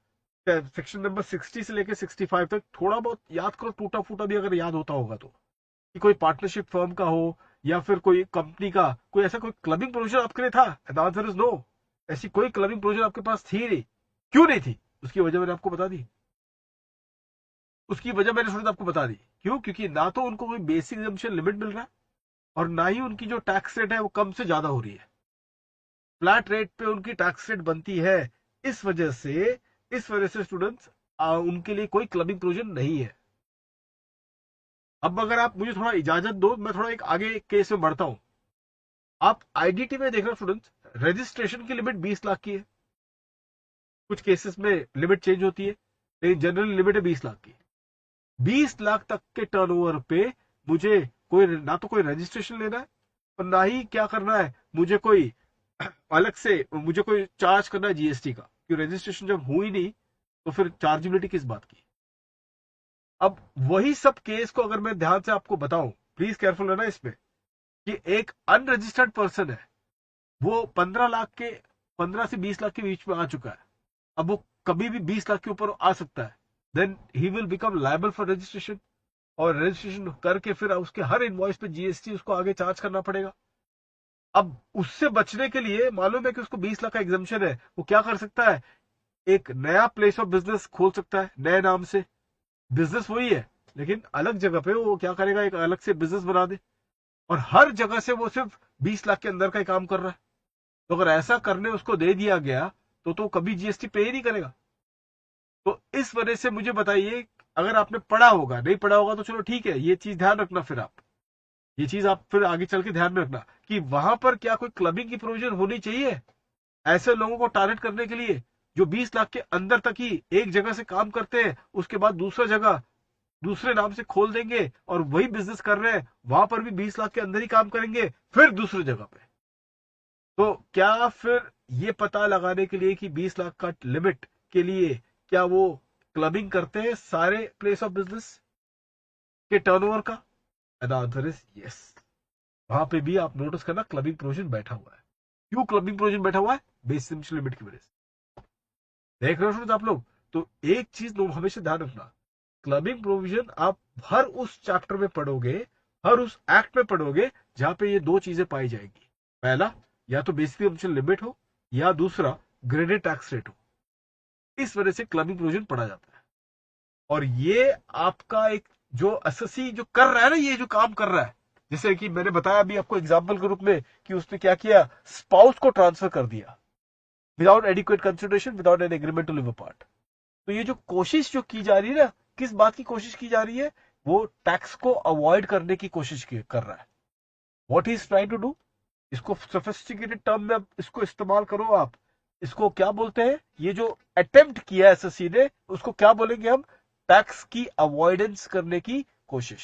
सेक्शन नंबर 60 से लेकर 65 तक थोड़ा बहुत याद करो, टूटा फूटा भी अगर याद होता होगा तो, कि कोई पार्टनरशिप फर्म का हो या फिर कोई कंपनी का कोई ऐसा कोई क्लबिंग प्रोविजन आपके लिए था? The answer is no. ऐसी कोई क्लबिंग प्रोविजन आपके पास थी नहीं. क्यों नहीं थी? उसकी वजह मैंने आपको बता दी. उसकी वजह मैंने आपको बता दी. क्यों? क्योंकि ना तो उनको कोई बेसिक एग्जम्पशन लिमिट मिल रहा है, और ना ही उनकी जो टैक्स रेट है वो कम से ज्यादा हो रही है. फ्लैट रेट पे उनकी टैक्स रेट बनती है. इस वजह से स्टूडेंट्स, उनके लिए कोई क्लबिंग प्रोविजन नहीं है. अब अगर आप मुझे थोड़ा इजाजत दो, मैं थोड़ा एक आगे केस में बढ़ता हूं. आप आईडीटी में देख रहे हो स्टूडेंट्स, रजिस्ट्रेशन की लिमिट 20 लाख की है. कुछ केसेस में लिमिट चेंज होती है, लेकिन जनरल लिमिट है 20 लाख की. 20 लाख तक के टर्नओवर पे मुझे कोई ना तो कोई रजिस्ट्रेशन लेना है, और ना ही क्या करना है मुझे कोई अलग से मुझे कोई चार्ज करना है जीएसटी का. क्योंकि रजिस्ट्रेशन जब हुई नहीं तो फिर चार्जेबिलिटी किस बात की? अब वही सब केस को अगर मैं ध्यान से आपको बताऊं, प्लीज केयरफुल रहना इसमें, कि एक अनरजिस्टर्ड पर्सन है, वो 15 से 20 लाख के बीच में आ चुका है. अब वो कभी भी 20 लाख के ऊपर आ सकता है. Then he will become liable for registration, और रजिस्ट्रेशन करके फिर उसके हर इनवॉइस पे जीएसटी उसको आगे चार्ज करना पड़ेगा. अब उससे बचने के लिए मालूम है कि उसको 20 लाख का एग्जाम्पशन है, वो क्या कर सकता है? एक नया प्लेस ऑफ बिजनेस खोल सकता है नए नाम से. बिजनेस वही है, लेकिन अलग जगह पे वो क्या करेगा, एक अलग से बिजनेस बना दे, और हर जगह से वो सिर्फ 20 लाख के अंदर का ही काम कर रहा है. तो अगर ऐसा करने उसको दे दिया गया तो कभी जीएसटी पे ही नहीं करेगा. तो इस वजह से मुझे बताइए, अगर आपने पढ़ा होगा, नहीं पढ़ा होगा तो चलो ठीक है, ये चीज ध्यान रखना. फिर आप ये चीज आप फिर आगे चल के ध्यान में रखना कि वहां पर क्या कोई क्लबिंग की प्रोविजन होनी चाहिए ऐसे लोगों को टारगेट करने के लिए जो 20 लाख के अंदर तक ही एक जगह से काम करते हैं, उसके बाद दूसरा जगह दूसरे नाम से खोल देंगे और वही बिजनेस कर रहे हैं, वहां पर भी 20 लाख के अंदर ही काम करेंगे, फिर दूसरी जगह पे. तो क्या फिर ये पता लगाने के लिए कि 20 लाख का लिमिट के लिए क्या वो क्लबिंग करते हैं सारे प्लेस ऑफ बिजनेस के टर्नओवर का? The answer is yes. वहां पे भी आप नोटिस करना क्लबिंग प्रोविजन बैठा हुआ है. क्यों क्लबिंग प्रोविजन बैठा हुआ है? बेसिक लिमिट की वजह से. देख रहे हो आप लोग? तो एक चीज लोग हमेशा ध्यान रखना, क्लबिंग प्रोविजन आप हर उस चैप्टर में पढ़ोगे, हर उस एक्ट में पढ़ोगे जहां पे ये दो चीजें पाई जाएगी. पहला, या तो बेसिक लिमिट हो, या दूसरा ग्रेडेड टैक्स रेट हो. इस वजह से क्लबिंग प्रोविजन पढ़ा जाता है. और ये आपका एक जो एसएससी जो कर रहा है ना, ये जो काम कर रहा है, जैसे कि मैंने बताया अभी आपको एग्जाम्पल के रूप में कि उसने क्या किया, स्पाउस को ट्रांसफर कर दिया without adequate consideration, without an agreement to live apart. तो ये जो कोशिश जो की जा रही है ना, किस बात की कोशिश की जा रही है? वो टैक्स को अवॉइड करने की कोशिश कर रहा है. What is trying to do? इसको सोफिस्टिकेटेड टर्म में इसको इस्तेमाल करो आप. इसको क्या बोलते हैं? ये जो अटेम्प्ट किया एसएससी ने, उसको क्या बोलेंगे हम? टैक्स की अवॉइडेंस करने की कोशिश,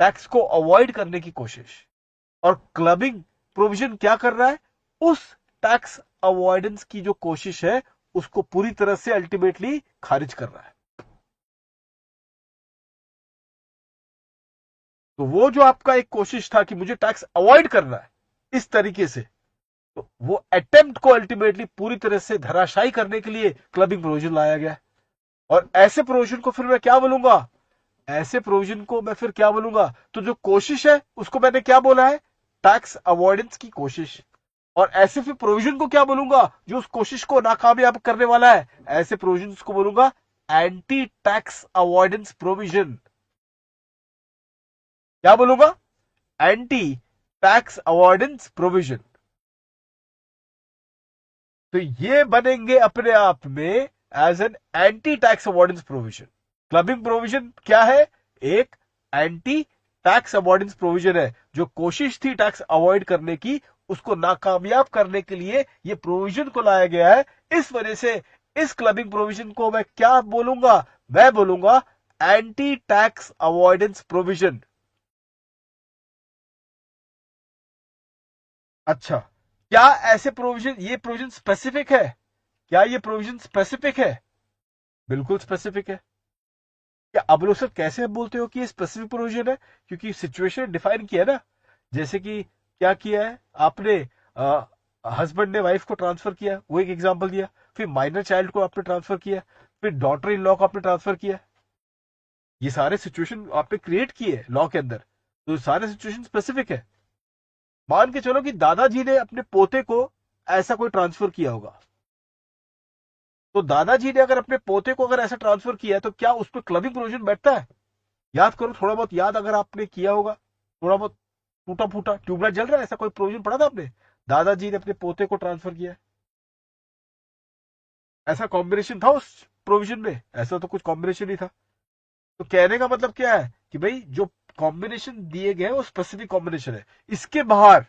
टैक्स को अवॉइड करने की कोशिश। और क्लबिंग प्रोविजन क्या कर रहा है, उस टैक्स अवॉइडेंस की जो कोशिश है उसको पूरी तरह से अल्टीमेटली खारिज कर रहा है। तो वो जो आपका एक कोशिश था कि मुझे टैक्स अवॉइड करना है इस तरीके से, तो वो अटेम्प्ट को अल्टीमेटली पूरी तरह से धराशायी करने के लिए क्लबिंग प्रोविजन लाया गया। और ऐसे प्रोविजन को फिर मैं क्या बोलूंगा, ऐसे प्रोविजन को मैं फिर क्या बोलूंगा, तो जो कोशिश है उसको मैंने क्या बोला है, टैक्स अवॉइडेंस की कोशिश। और ऐसे फिर प्रोविजन को क्या बोलूंगा, जो उस कोशिश को नाकामयाब करने वाला है, ऐसे प्रोविजन को बोलूंगा एंटी टैक्स अवॉइडेंस प्रोविजन। क्या बोलूंगा, एंटी टैक्स अवॉइडेंस प्रोविजन। तो ये बनेंगे अपने आप में as an anti tax avoidance provision. Clubbing provision क्या है, एक एंटी टैक्स अवॉइडेंस प्रोविजन है। जो कोशिश थी टैक्स अवॉइड करने की, उसको नाकामयाब करने के लिए ये प्रोविजन को लाया गया है। इस वजह से इस क्लबिंग प्रोविजन को मैं क्या बोलूंगा, मैं बोलूंगा एंटी टैक्स अवॉइडेंस प्रोविजन। अच्छा, क्या ऐसे प्रोविजन, ये प्रोविजन स्पेसिफिक है, क्या ये प्रोविजन स्पेसिफिक है, बिल्कुल स्पेसिफिक है। क्या अब लोग सर कैसे आप बोलते हो कि ये स्पेसिफिक प्रोविजन है, क्योंकि सिचुएशन डिफाइन किया है ना। जैसे कि क्या किया है आपने, हस्बैंड ने वाइफ को ट्रांसफर किया, वो एक एग्जांपल दिया। फिर माइनर चाइल्ड को आपने ट्रांसफर किया, फिर डॉटर इन लॉ को आपने ट्रांसफर किया। ये सारे सिचुएशन आपने क्रिएट किए लॉ के अंदर, तो सारे सिचुएशन स्पेसिफिक है। मान के चलो कि दादाजी ने अपने पोते को ऐसा कोई ट्रांसफर किया होगा, तो दादाजी ने अगर अपने पोते को अगर ऐसा ट्रांसफर किया है, तो क्या उस पर क्लबिंग प्रोविजन बैठता है। याद करो, थोड़ा बहुत याद अगर आपने किया होगा, थोड़ा बहुत टूटा फूटा ट्यूबलाइट जल रहा है, ऐसा कोई प्रोविजन पड़ा था आपने, दादाजी ने अपने पोते को ट्रांसफर किया, ऐसा कॉम्बिनेशन था उस प्रोविजन में, ऐसा तो कुछ कॉम्बिनेशन नहीं था। तो कहने का मतलब क्या है कि भाई जो कॉम्बिनेशन दिए गए वो स्पेसिफिक कॉम्बिनेशन है, इसके बाहर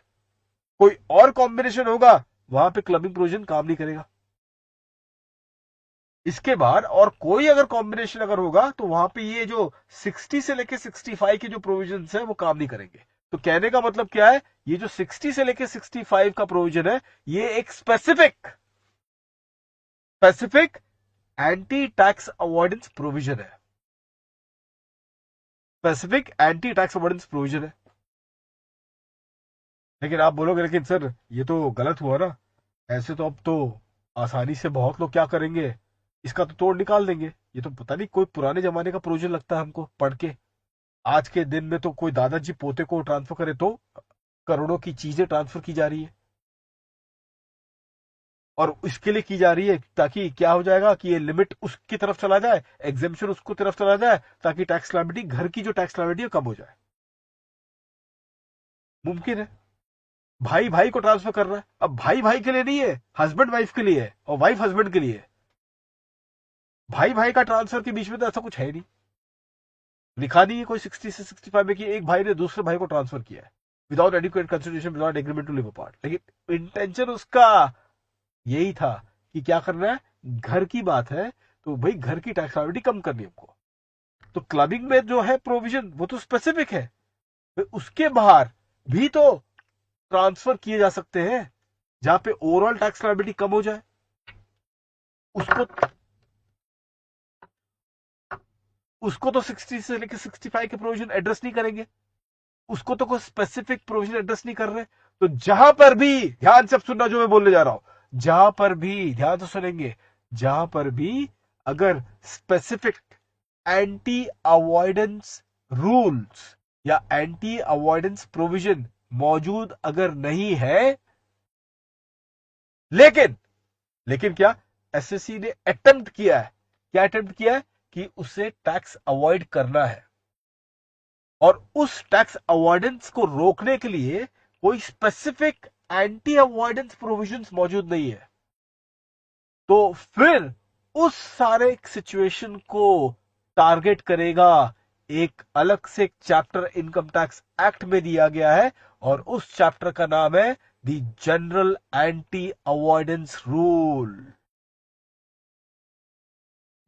कोई और कॉम्बिनेशन होगा, वहां पे क्लबिंग प्रोविजन काम नहीं करेगा। इसके बाहर और कोई अगर कॉम्बिनेशन अगर होगा, तो वहां पे ये जो 60 से लेके 65 के जो प्रोविजन है वो काम नहीं करेंगे। तो कहने का मतलब क्या है, ये जो 60 से लेके 65 का प्रोविजन है, ये एक specific specific anti tax avoidance provision है, specific anti tax avoidance provision है। लेकिन आप बोलोगे लेकिन सर ये तो गलत हुआ ना, ऐसे तो अब तो आसानी से बहुत लोग क्या करेंगे, इसका तो तोड़ निकाल देंगे। ये तो पता नहीं कोई पुराने जमाने का प्रोविजन लगता है हमको पढ़ के। आज के दिन में तो कोई दादाजी पोते को ट्रांसफर करे तो करोड़ों की चीजें ट्रांसफर की जा रही है, और इसके लिए की जा रही है ताकि क्या हो जाएगा कि ये लिमिट उसकी तरफ चला जाए, एग्जेम्पशन उसको तरफ चला जाए, ताकि टैक्स लायबिलिटी, घर की जो टैक्स लायबिलिटी है कम हो जाए। मुमकिन है। भाई भाई को ट्रांसफर कर रहा है, अब भाई भाई के लिए नहीं है, हस्बैंड वाइफ के लिए है, और वाइफ हस्बैंड के लिए है। भाई भाई का ट्रांसफर के बीच में तो ऐसा कुछ है नहीं, लिखा नहीं है कोई 60 से 65 में कि एक भाई ने दूसरे भाई को ट्रांसफर किया है without adequate consideration, without agreement to live apart. लेकिन इंटेंशन उसका यही था कि क्या करना है, घर की बात है, तो भाई घर की टैक्स लायबिलिटी कम करनी है हमको। तो क्लबिंग में जो है प्रोविजन वो तो स्पेसिफिक है, फिर उसके बाहर भी तो ट्रांसफर किए जा सकते हैं जहां पे ओवरऑल टैक्स लायबिलिटी कम हो जाए। उसको उसको तो 60 से लेकर 65 के प्रोविजन एड्रेस नहीं करेंगे, उसको तो कोई स्पेसिफिक प्रोविजन एड्रेस नहीं कर रहे। तो जहां पर भी, ध्यान से सुनना जो मैं बोलने जा रहा हूं, जहां पर भी ध्यान से सुनेंगे, जहां पर भी अगर स्पेसिफिक एंटी अवॉइडेंस रूल्स या एंटी अवॉइडेंस प्रोविजन मौजूद अगर नहीं है, लेकिन लेकिन क्या, एसएससी ने अटेम्प्ट किया है, क्या अटेम्प्ट किया है कि उसे टैक्स अवॉइड करना है, और उस टैक्स अवॉइडेंस को रोकने के लिए कोई स्पेसिफिक एंटी अवॉइडेंस प्रोविजंस मौजूद नहीं है, तो फिर उस सारे सिचुएशन को टारगेट करेगा। एक अलग से एक चैप्टर इनकम टैक्स एक्ट में दिया गया है, और उस चैप्टर का नाम है the general anti avoidance rule.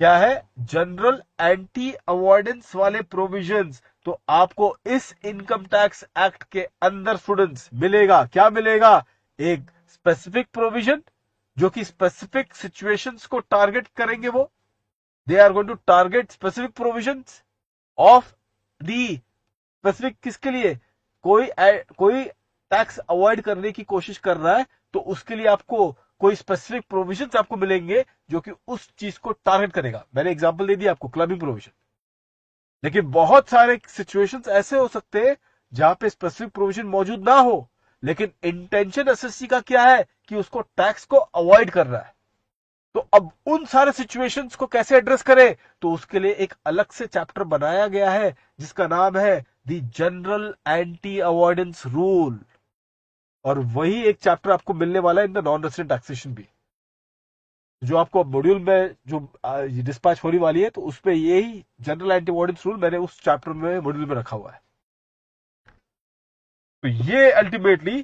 क्या है, जनरल एंटी अवॉइडेंस वाले प्रोविजंस, तो आपको इस इनकम टैक्स एक्ट के अंदर स्टूडेंट्स मिलेगा, क्या मिलेगा? एक स्पेसिफिक प्रोविजन जो कि स्पेसिफिक सिचुएशंस को टारगेट करेंगे। वो they are going to target specific provisions of the specific, किसके लिए? कोई टैक्स अवॉइड करने की कोशिश कर रहा है तो उसके लिए आपको कोई स्पेसिफिक प्रोविजंस आपको मिलेंगे जो कि उस चीज को टारगेट करेगा। मैंने एग्जांपल दे दिया आपको, क्लबिंग प्रोविजन। लेकिन बहुत सारे सिचुएशंस ऐसे हो सकते हैं जहां पे स्पेसिफिक प्रोविजन मौजूद ना हो, लेकिन इंटेंशन एसएससी का क्या है कि उसको टैक्स को अवॉइड कर रहा है। तो अब उन सारे सिचुएशंस को कैसे एड्रेस करें, तो उसके लिए एक अलग से चैप्टर बनाया गया है जिसका नाम है the general anti avoidance rule. और वही एक चैप्टर आपको मिलने वाला है in the non resident taxation भी, जो आपको मॉड्यूल में जो डिस्पैच होने वाली है, तो उसमें यही जनरल एंटी अवॉइडेंस रूल मैंने उस चैप्टर में मॉड्यूल में रखा हुआ है। तो ये अल्टीमेटली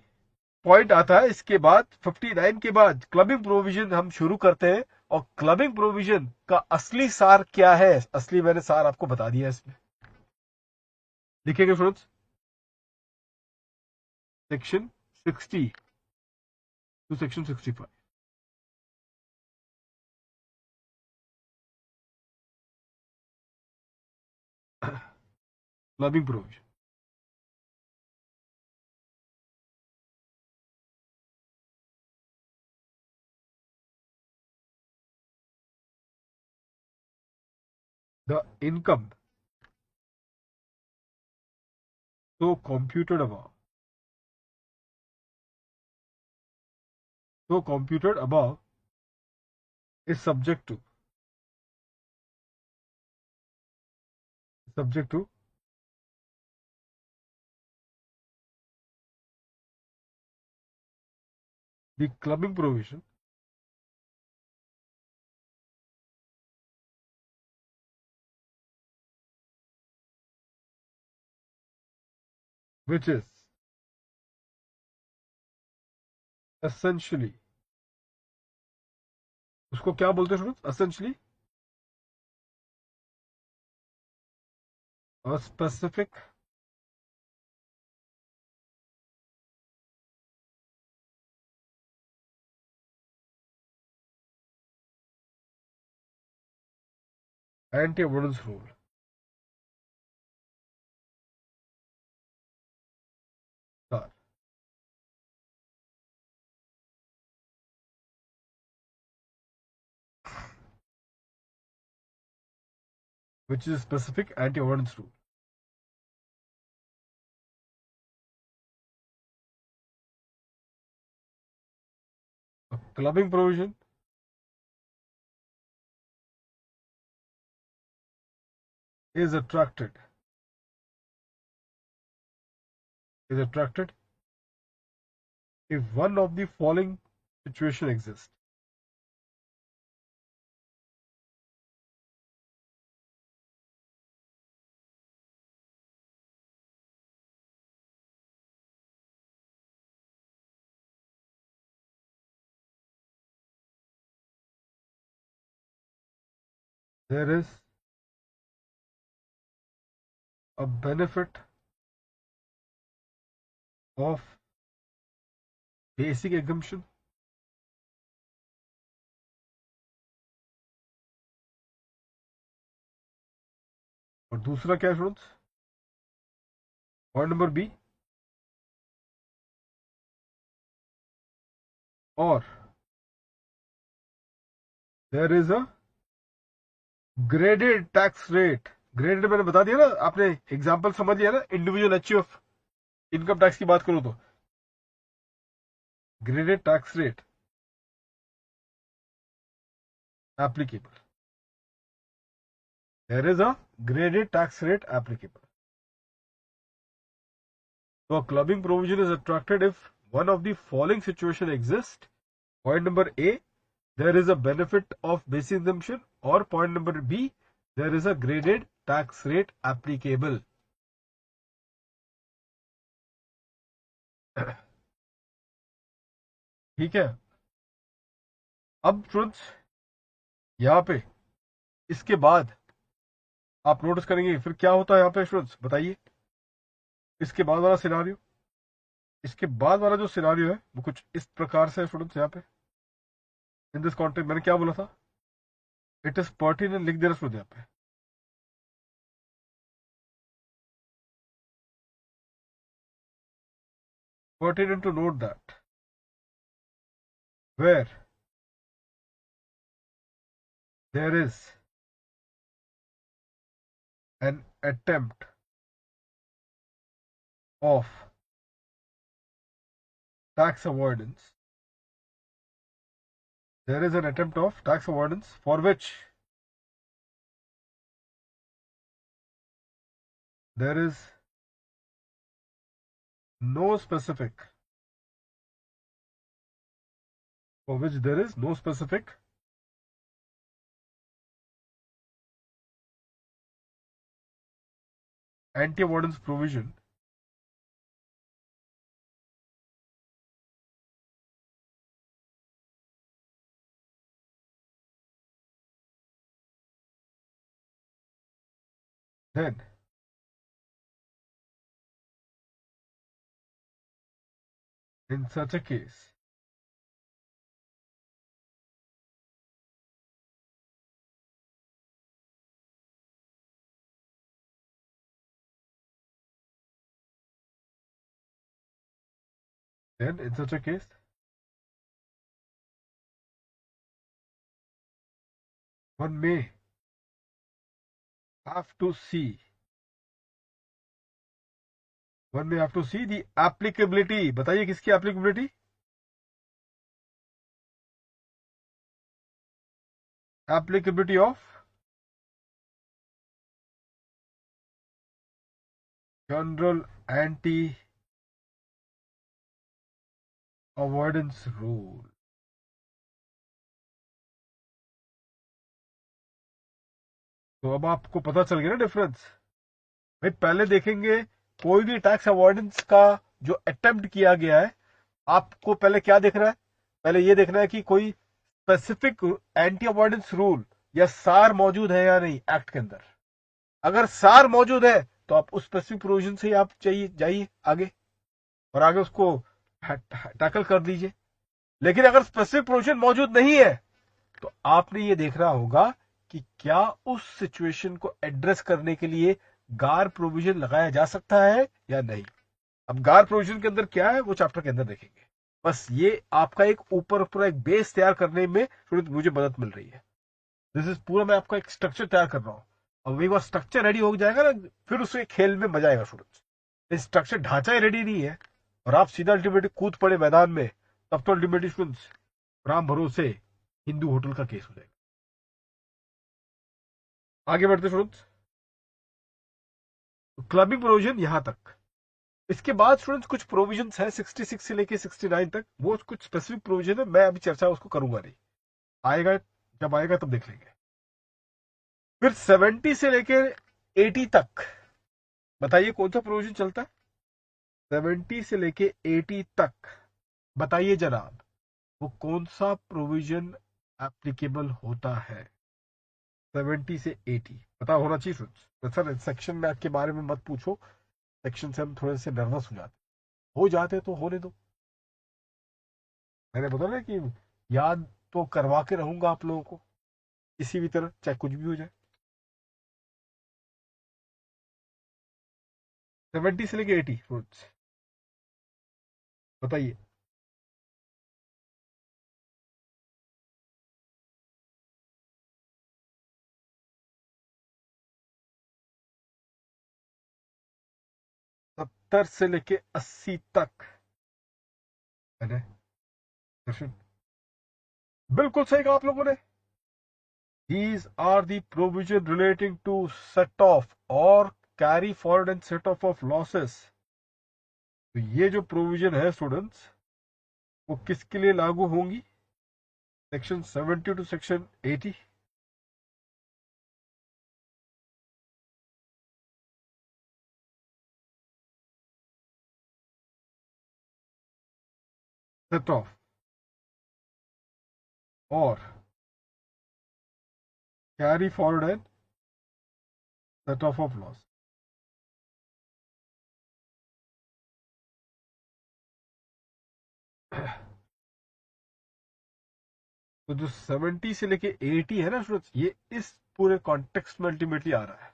पॉइंट आता है। इसके बाद 59 के बाद क्लबिंग प्रोविजन हम शुरू करते हैं। और क्लबिंग प्रोविजन का असली सार क्या है? असली मैंने सार आपको बता दिया इसमें। लिखेंगे friends, section 60 to section 65। Clubbing provision, the income so computed above so computed above is subject to the clubbing provision which is essentially, उसको क्या बोलते हैं students? Essentially a specific anti-avoidance rule sir, which is a specific anti-avoidance rule. A clubbing provision is attracted if one of the following situation exists. There is a benefit of basic exemption, और दूसरा क्या है students? Point number B, और there is a graded tax rate. Graded मैंने बता दिया ना, आपने एग्जांपल समझ लिया ना, इंडिविजुअल एचयूएफ इनकम टैक्स की बात करूं तो graded tax rate applicable. There is a graded tax rate applicable. So a clubbing provision is attracted if one of the following situation exists. Point number A, there is a benefit of basic exemption, or point number B, there is a graded tax rate applicable. ठीक है। अब students यहां पे इसके बाद आप notice करेंगे फिर क्या होता है यहाँ पे स्टूडेंट्स, बताइए। इसके बाद वाला सिनारियो, इसके बाद वाला जो सिनारियो है वो कुछ इस प्रकार से है स्टूडेंट्स। यहाँ पे इन दिस कॉन्टेक्स्ट मैंने क्या बोला था, इट इज पर्टिनेंट लिख देना स्टूडेंट यहाँ पे। Pertinent to note that where there is an attempt of tax avoidance, there is an attempt of tax avoidance for which there is no specific, for which there is no specific anti-avoidance provision then in such a case then in such a case one may have to see the applicability, बताइए किसकी applicability, applicability of general anti avoidance rule। तो अब आपको पता चल गया ना difference. भाई पहले देखेंगे कोई भी टैक्स अवॉइडेंस का जो अटेम्प्ट किया गया है, आपको पहले क्या देखना है, पहले ये देखना है कि कोई स्पेसिफिक एंटी अवॉइडेंस रूल या सार मौजूद है या नहीं एक्ट के अंदर। अगर सार मौजूद है तो आप उस स्पेसिफिक प्रोविजन से आप चाहिए जाइए आगे और आगे उसको टैकल कर दीजिए। लेकिन अगर स्पेसिफिक प्रोविजन मौजूद नहीं है तो आपने ये देखना होगा कि क्या उस सिचुएशन को एड्रेस करने के लिए गार प्रोविजन लगाया जा सकता है या नहीं। अब गार प्रोविजन के अंदर क्या है वो चैप्टर के अंदर देखेंगे। बस ये आपका एक ऊपर पूरा एक बेस तैयार करने में थोड़ी मुझे मदद मिल रही है। दिस इज पूरा मैं आपका एक स्ट्रक्चर तैयार कर रहा हूं। अब एक बार स्ट्रक्चर रेडी हो जाएगा ना, फिर उससे खेल में मजा आएगा स्टूडेंट्स। स्ट्रक्चर ढांचा ही रेडी नहीं है और आप सीधा अल्टीमेटली कूद पड़े मैदान में, तब तो अल्टीमेटली स्टूडेंट्स राम भरोसे हिंदू होटल का केस हो जाएगा। आगे बढ़ते स्टूडेंट्स, क्लबिंग प्रोविजन यहां तक। इसके बाद स्टूडेंट्स कुछ प्रोविजंस है 66 से लेके 69 तक, वो कुछ स्पेसिफिक प्रोविजन है, मैं अभी चर्चा उसको करूंगा नहीं, आएगा जब आएगा तब देख लेंगे। फिर 70 से लेके 80 तक बताइए कौन सा प्रोविजन चलता है। 70 से लेके 80 तक बताइए जनाब वो कौन सा प्रोविजन एप्लीकेबल होता है। 70 से 80 पता होना चाहिए स्टूडेंट्स। सर सेक्शन में के बारे में मत पूछो, सेक्शन से हम थोड़े से नर्वस हो जाते तो होने दो। मैंने बताया ना कि याद तो करवा के रहूंगा आप लोगों को किसी भी तरह, चाहे कुछ भी हो जाए। 70 से लेके 80 फ्रूट्स बताइए। सत्तर से लेके 80 तक मैंने दर्शन बिल्कुल सही कहा आप लोगों ने। These are the provision relating to set off or carry forward and set off of losses। तो ये जो प्रोविजन है स्टूडेंट्स वो किसके लिए लागू होंगी, section 70 to section 80। Set off और carry forward and set off loss. तो जो 70 से लेके 80 है ना स्टूडेंट्स, ये इस पूरे कॉन्टेक्स्ट में अल्टीमेटली आ रहा है।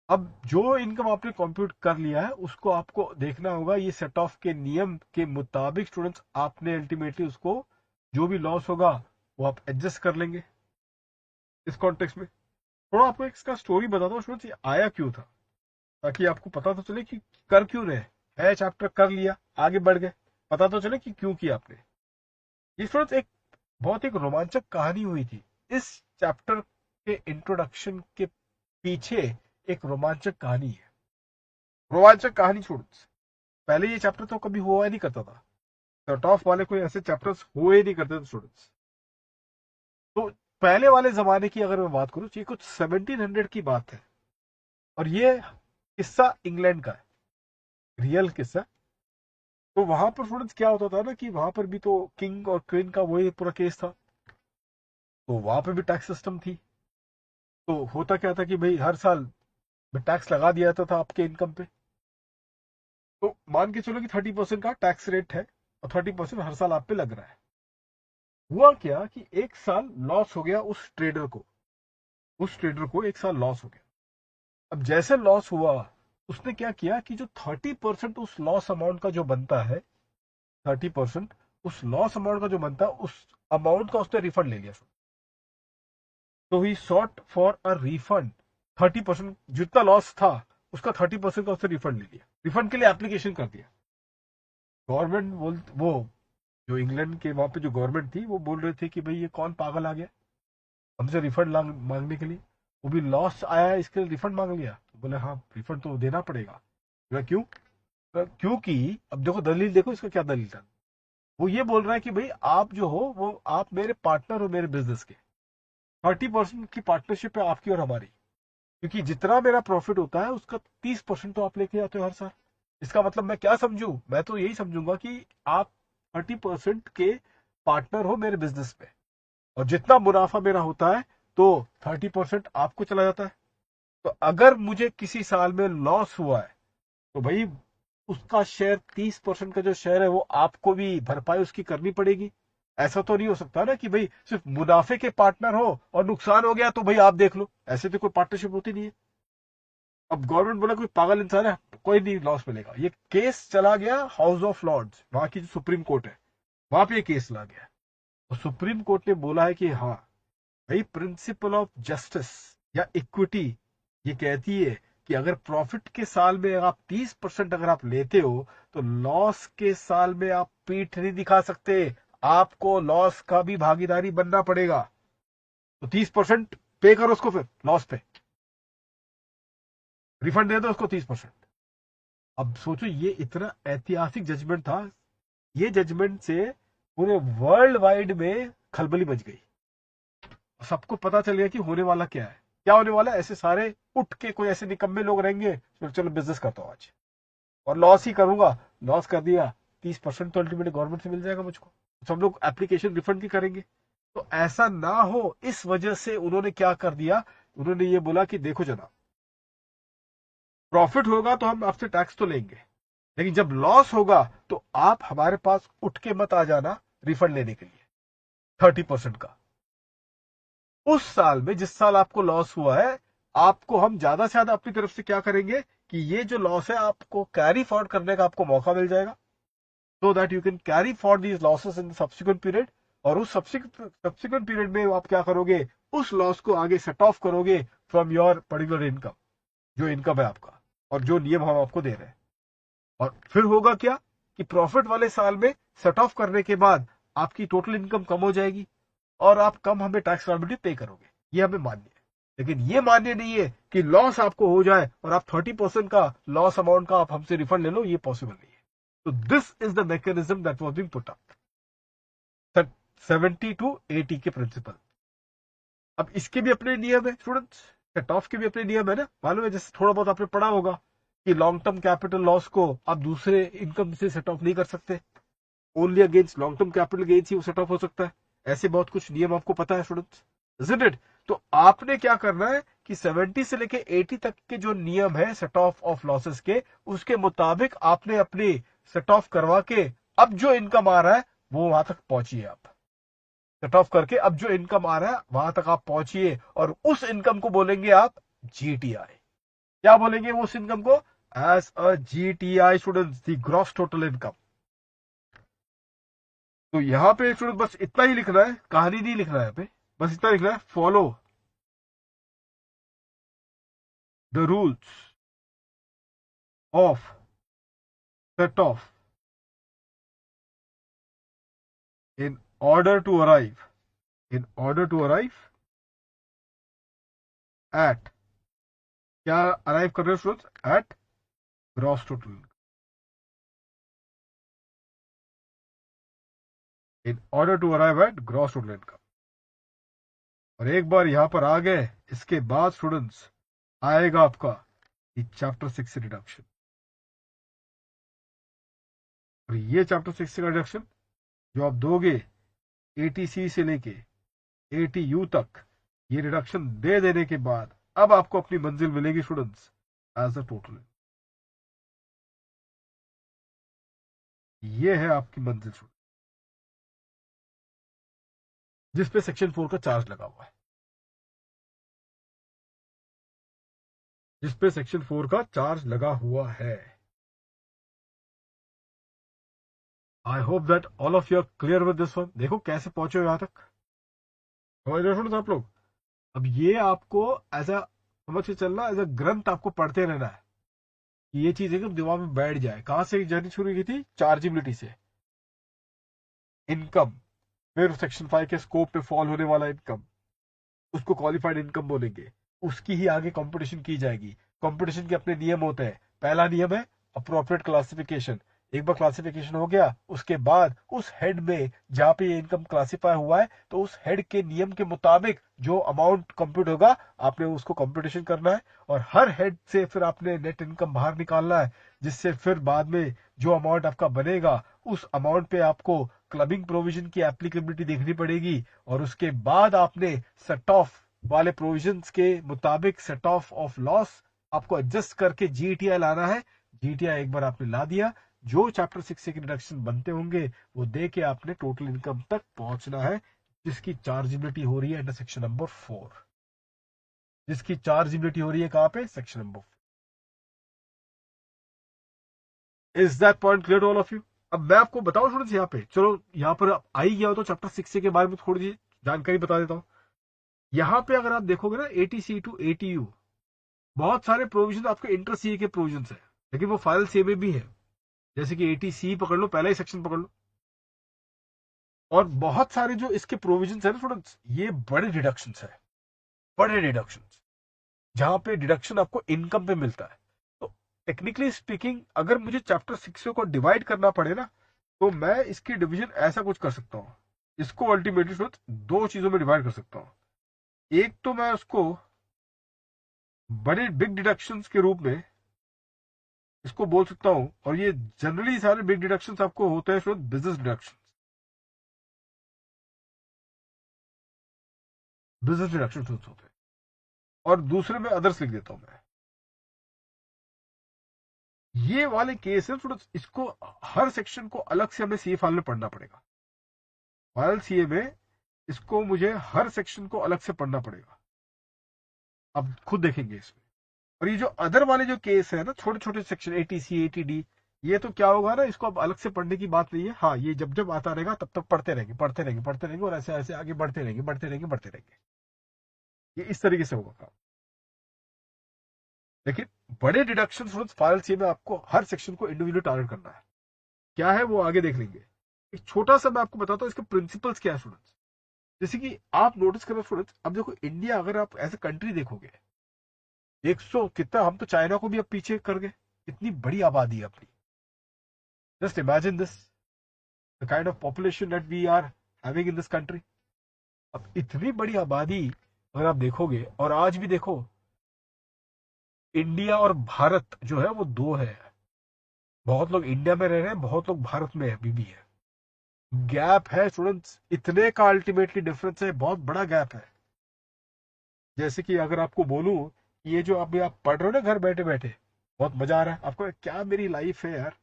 अब जो इनकम आपने कंप्यूट कर लिया है उसको आपको देखना होगा, ये सेट ऑफ के नियम के मुताबिक स्टूडेंट्स आपने अल्टीमेटली उसको जो भी लॉस होगा वो आप एडजस्ट कर लेंगे इस कॉन्टेक्स्ट में। थोड़ा आपको इसका स्टोरी बताता हूँ स्टूडेंट्स, ये आया क्यों था, ताकि आपको पता तो चले कि कर क्यों रहे है। चैप्टर कर लिया, आगे बढ़ गए, पता तो चले कि क्यों किया आपने। ये स्टूडेंट्स एक बहुत एक रोमांचक कहानी हुई थी। इस चैप्टर के इंट्रोडक्शन के पीछे एक रोमांचक कहानी है। रोमांचक कहानी स्टूडेंट्स, पहले ये चैप्टर तो कभी हुआ ही नहीं करता था। कट ऑफ वाले कोई ऐसे चैप्टर्स हुए नहीं करते थे स्टूडेंट्स। तो पहले वाले जमाने की अगर मैं बात करूं, ये कुछ 1700 की बात है, और ये किस्सा इंग्लैंड का है, रियल किस्सा। तो वहां पर स्टूडेंट्स क्या होता था ना कि वहां पर भी तो किंग और क्वीन का वही पूरा केस था, तो वहां पर भी टैक्स सिस्टम थी। तो होता क्या था कि भाई हर साल टैक्स लगा दिया जाता था आपके इनकम पे। तो मान के चलो कि 30% का टैक्स रेट है और 30% हर साल आप पे लग रहा है। हुआ क्या कि एक साल लॉस हो गया उस ट्रेडर को एक साल लॉस हो गया। अब जैसे लॉस हुआ, उसने क्या किया कि जो 30% उस लॉस अमाउंट का जो बनता है, 30% उस लॉस अमाउंट का जो बनता है, उस अमाउंट का उसने रिफंड ले लिया। तो ही सॉट फॉर अ रिफंड। 30% जितना लॉस था उसका 30% का उसने रिफंड ले लिया, रिफंड के लिए एप्लीकेशन कर दिया। गवर्नमेंट बोल वो जो इंग्लैंड के वहां पे जो गवर्नमेंट थी वो बोल रहे थे कि भाई ये कौन पागल आ गया हमसे रिफंड मांगने के लिए, वो भी लॉस आया है इसके लिए रिफंड मांग लिया। तो बोले हाँ रिफंड तो देना पड़ेगा। बोला क्यों? क्योंकि अब देखो दलील, देखो इसका क्या दलील था। वो ये बोल रहा है कि भाई आप जो हो वो आप मेरे पार्टनर हो मेरे बिजनेस के, 30% की पार्टनरशिप है आपकी और हमारी, क्योंकि जितना मेरा प्रॉफिट होता है उसका 30% तो आप लेके आते हो हर साल। इसका मतलब मैं क्या समझू, मैं तो यही समझूंगा कि आप 30% के पार्टनर हो मेरे बिजनेस में, और जितना मुनाफा मेरा होता है तो 30% आपको चला जाता है। तो अगर मुझे किसी साल में लॉस हुआ है तो भाई उसका शेयर 30% का जो शेयर है वो आपको भी भरपाई उसकी करनी पड़ेगी। ऐसा तो नहीं हो सकता ना कि भाई सिर्फ मुनाफे के पार्टनर हो और नुकसान हो गया तो भाई आप देख लो, ऐसे तो कोई पार्टनरशिप होती नहीं है। अब गवर्नमेंट बोला कोई पागल इंसान है, कोई नहीं लॉस मिलेगा। ये केस चला गया हाउस ऑफ लॉर्ड्स, वहां की जो सुप्रीम कोर्ट है, वहां पे ये केस चला गया। तो सुप्रीम कोर्ट ने बोला है कि हाँ भाई प्रिंसिपल ऑफ जस्टिस या इक्विटी ये कहती है कि अगर प्रॉफिट के साल में आप 30% अगर आप लेते हो तो लॉस के साल में आप पीठ नहीं दिखा सकते, आपको लॉस का भी भागीदारी बनना पड़ेगा। तो 30% पे करो उसको, फिर लॉस पे रिफंड दे दो उसको 30%। अब सोचो ये इतना ऐतिहासिक जजमेंट था, ये जजमेंट से पूरे वर्ल्ड वाइड में खलबली मच गई। सबको पता चल गया कि होने वाला क्या है, क्या होने वाला है। ऐसे सारे उठ के कोई ऐसे निकम्मे लोग रहेंगे, तो चलो बिजनेस करता हूं आज और लॉस ही करूंगा। लॉस कर दिया, 30% तो अल्टीमेटली गवर्नमेंट से मिल जाएगा मुझको, तो हम लोग एप्लीकेशन रिफंड की करेंगे। तो ऐसा ना हो इस वजह से उन्होंने क्या कर दिया, उन्होंने ये बोला कि देखो जनाब, प्रॉफिट होगा तो हम आपसे टैक्स तो लेंगे, लेकिन जब लॉस होगा तो आप हमारे पास उठ के मत आ जाना रिफंड लेने के लिए 30% का। उस साल में जिस साल आपको लॉस हुआ है, आपको हम ज्यादा से ज्यादा अपनी तरफ से क्या करेंगे कि ये जो लॉस है आपको कैरी फॉरवर्ड करने का आपको मौका मिल जाएगा, so that you can carry for these losses in subsequent period. और उस सब्सिक्वेंट पीरियड में आप क्या करोगे, उस लॉस को आगे सेट ऑफ करोगे फ्रॉम योर पर्टिकुलर इनकम, जो इनकम है आपका और जो नियम हम आपको दे रहे हैं। और फिर होगा क्या कि प्रॉफिट वाले साल में सेट ऑफ करने के बाद आपकी टोटल इनकम कम हो जाएगी और आप कम हमें टैक्स लायबिलिटी पे करोगे। ये हमें मान्य है, लेकिन ये मान्य नहीं है कि लॉस आपको हो जाए और आप 30% का लॉस अमाउंट का आप हमसे रिफंड ले लो, ये पॉसिबल नहीं है। तो this is the mechanism that was being put up, 70 to 80 के प्रिंसिपल। अब इसके भी अपने नियम है स्टूडेंट्स, कट ऑफ के भी अपने नियम है ना, मालूम है, जैसे थोड़ा बहुत आपने पढ़ा होगा कि लॉन्ग टर्म कैपिटल लॉस को आप दूसरे इनकम से सेट ऑफ नहीं कर सकते, only against long term capital gains ही वो सेट ऑफ हो सकता है। ऐसे बहुत कुछ नियम आपको पता है स्टूडेंट्स, इजंट इट? तो आपने क्या करना है कि 70 से लेके 80 तक के जो नियम है सेट ऑफ लॉसेस के, उसके मुताबिक आपने अपनी सेट ऑफ करवा के अब जो इनकम आ रहा है वो वहां तक पहुंचिए। आप सेट ऑफ करके अब जो इनकम आ रहा है वहां तक आप पहुंचिए, और उस इनकम को बोलेंगे आप जीटीआई। क्या बोलेंगे उस इनकम को? As a GTI students, the gross total income. तो यहां पे स्टूडेंट बस इतना ही लिखना है, कहानी नहीं लिखना है यहाँ पे, बस इतना लिखना है, follow the rules of set of in order to arrive at, क्या अराइव कर रहे हो students? At gross total, in order to arrive at gross total income. और एक बार यहां पर आ गए, इसके बाद स्टूडेंट्स आएगा आपका चैप्टर 6 से डिडक्शन। और ये चैप्टर 6 का डिडक्शन जो आप दोगे एटीसी से लेके एटीयू तक, ये डिडक्शन दे देने के बाद अब आपको अपनी मंजिल मिलेगी स्टूडेंट्स एज अ टोटल। ये है आपकी मंजिल स्टूडेंट, जिसपे सेक्शन 4 का चार्ज लगा हुआ है, जिसपे सेक्शन 4 का चार्ज लगा हुआ है। I hope that all of you are clear with this one. देखो कैसे पहुंचे हो यहां तक, समझ रहे हो आप लोग? अब ये आपको एज अ समझ के चलना, एज अ ग्रंथ आपको पढ़ते रहना है कि ये चीज एकदम दिमाग में बैठ जाए। कहां से जर्नी शुरू की थी? चार्जेबिलिटी से, इनकम, फिर सेक्शन 5 के स्कोप पे फॉल होने वाला इनकम, उसको क्वालिफाइड इनकम बोलेंगे। उसकी ही आगे कंपटीशन की जाएगी। कंपटीशन के अपने नियम होते हैं। पहला नियम है अप्रोप्रिएट क्लासिफिकेशन। एक बार क्लासिफिकेशन हो गया, उसके बाद उस हेड में जहां पे ये इनकम क्लासिफाई हुआ है, तो उस हेड के नियम के मुताबिक जो अमाउंट कंप्यूट होगा आपने उसको कंपटीशन करना है, और हर हेड से फिर आपने नेट इनकम बाहर निकालना है, जिससे फिर बाद में जो अमाउंट आपका बनेगा उस अमाउंट पे आपको क्लबिंग प्रोविजन की एप्लीकेबिलिटी देखनी पड़ेगी, और उसके बाद आपने सेट ऑफ वाले प्रोविजंस के मुताबिक सेट ऑफ लॉस आपको एडजस्ट करके जीटीआई लाना है। जीटीआई एक बार आपने ला दिया, जो चैप्टर 6 से रिडक्शन बनते होंगे वो दे के आपने टोटल इनकम तक पहुंचना है, जिसकी चार्जेबिलिटी हो रही है अंडर सेक्शन नंबर 4। जिसकी चार्जेबिलिटी हो रही है कहां पे? Section number 4। Is that point clear to all of you? अब मैं आपको बताऊं स्टूडेंट्स, यहाँ पे चलो, यहाँ पर आ ही गया हो तो चैप्टर 6 के बारे में थोड़ी सी जानकारी बता देता हूं। यहाँ पे अगर आप देखोगे ना, एटीसी टू एटीयू, बहुत सारे प्रोविजन आपके इंटर सीए के प्रोविजन है, लेकिन वो फाइनल सीए में भी है। जैसे कि एटीसी पकड़ लो, पहला ही सेक्शन पकड़ लो। और बहुत सारे जो इसके प्रोविजन है ना स्टूडेंट्स, ये बड़े डिडक्शन है, बड़े डिडक्शन, जहां पे डिडक्शन आपको इनकम पे मिलता है। तो टेक्निकली स्पीकिंग अगर मुझे चैप्टर 6 को डिवाइड करना पड़े ना, तो मैं इसकी डिवीजन ऐसा कुछ कर सकता हूं। इसको अल्टीमेटली स्टूडेंट्स दो चीजों में डिवाइड कर सकता हूं। एक तो मैं उसको बड़े बिग डिडक्शंस के रूप में इसको बोल सकता हूं, और ये जनरली सारे बिग डिडक्शंस आपको होते हैं student business deduction, business deduction होते हैं। और दूसरे में अदर्स लिख देता हूं मैं। ये वाले केस है स्टूडेंट्स, इसको हर सेक्शन को अलग से हमें सीए फाइल में पढ़ना पड़ेगा। फाइल सीए में इसको मुझे हर सेक्शन को अलग से पढ़ना पड़ेगा, अब खुद देखेंगे इसमें। और ये जो अदर वाले जो केस है ना, छोटे छोटे सेक्शन एटीसी एटीडी, ये तो क्या होगा ना, इसको अब अलग से पढ़ने की बात नहीं है। हाँ, ये जब जब आता रहेगा तब तक पढ़ते रहेंगे, पढ़ते रहेंगे, पढ़ते रहेंगे, और ऐसे ऐसे आगे बढ़ते रहेंगे, बढ़ते रहेंगे, बढ़ते रहेंगे। ये इस तरीके से होगा काम। लेकिन बड़े डिडक्शन स्टूडेंट्स फाइल सी में आपको हर सेक्शन को इंडिविजुअली टारगेट करना है। क्या है वो आगे देख लेंगे। एक छोटा सा मैं आपको बताता हूँ इसके प्रिंसिपल्स क्या है स्टूडेंट्स। जैसे कि आप नोटिस करें स्टूडेंट्स, अब देखो इंडिया अगर आप एज ए कंट्री देखोगे, 100 कितना, हम तो चाइना को भी अब पीछे कर गए, इतनी बड़ी आबादी है अपनी। Just imagine this, the kind of population that we are having in this country. अब इतनी बड़ी आबादी अगर आप देखोगे, और आज भी देखो, इंडिया और भारत जो है वो दो है। बहुत लोग इंडिया में रह रहे हैं, बहुत लोग भारत में अभी भी है। गैप है स्टूडेंट्स, इतने का अल्टीमेटली डिफरेंस है, बहुत बड़ा गैप है। जैसे कि अगर आपको बोलूं कि ये जो अभी आप पढ़ रहे हो ना घर बैठे बैठे, बहुत मजा आ रहा है आपको, क्या मेरी लाइफ है यार,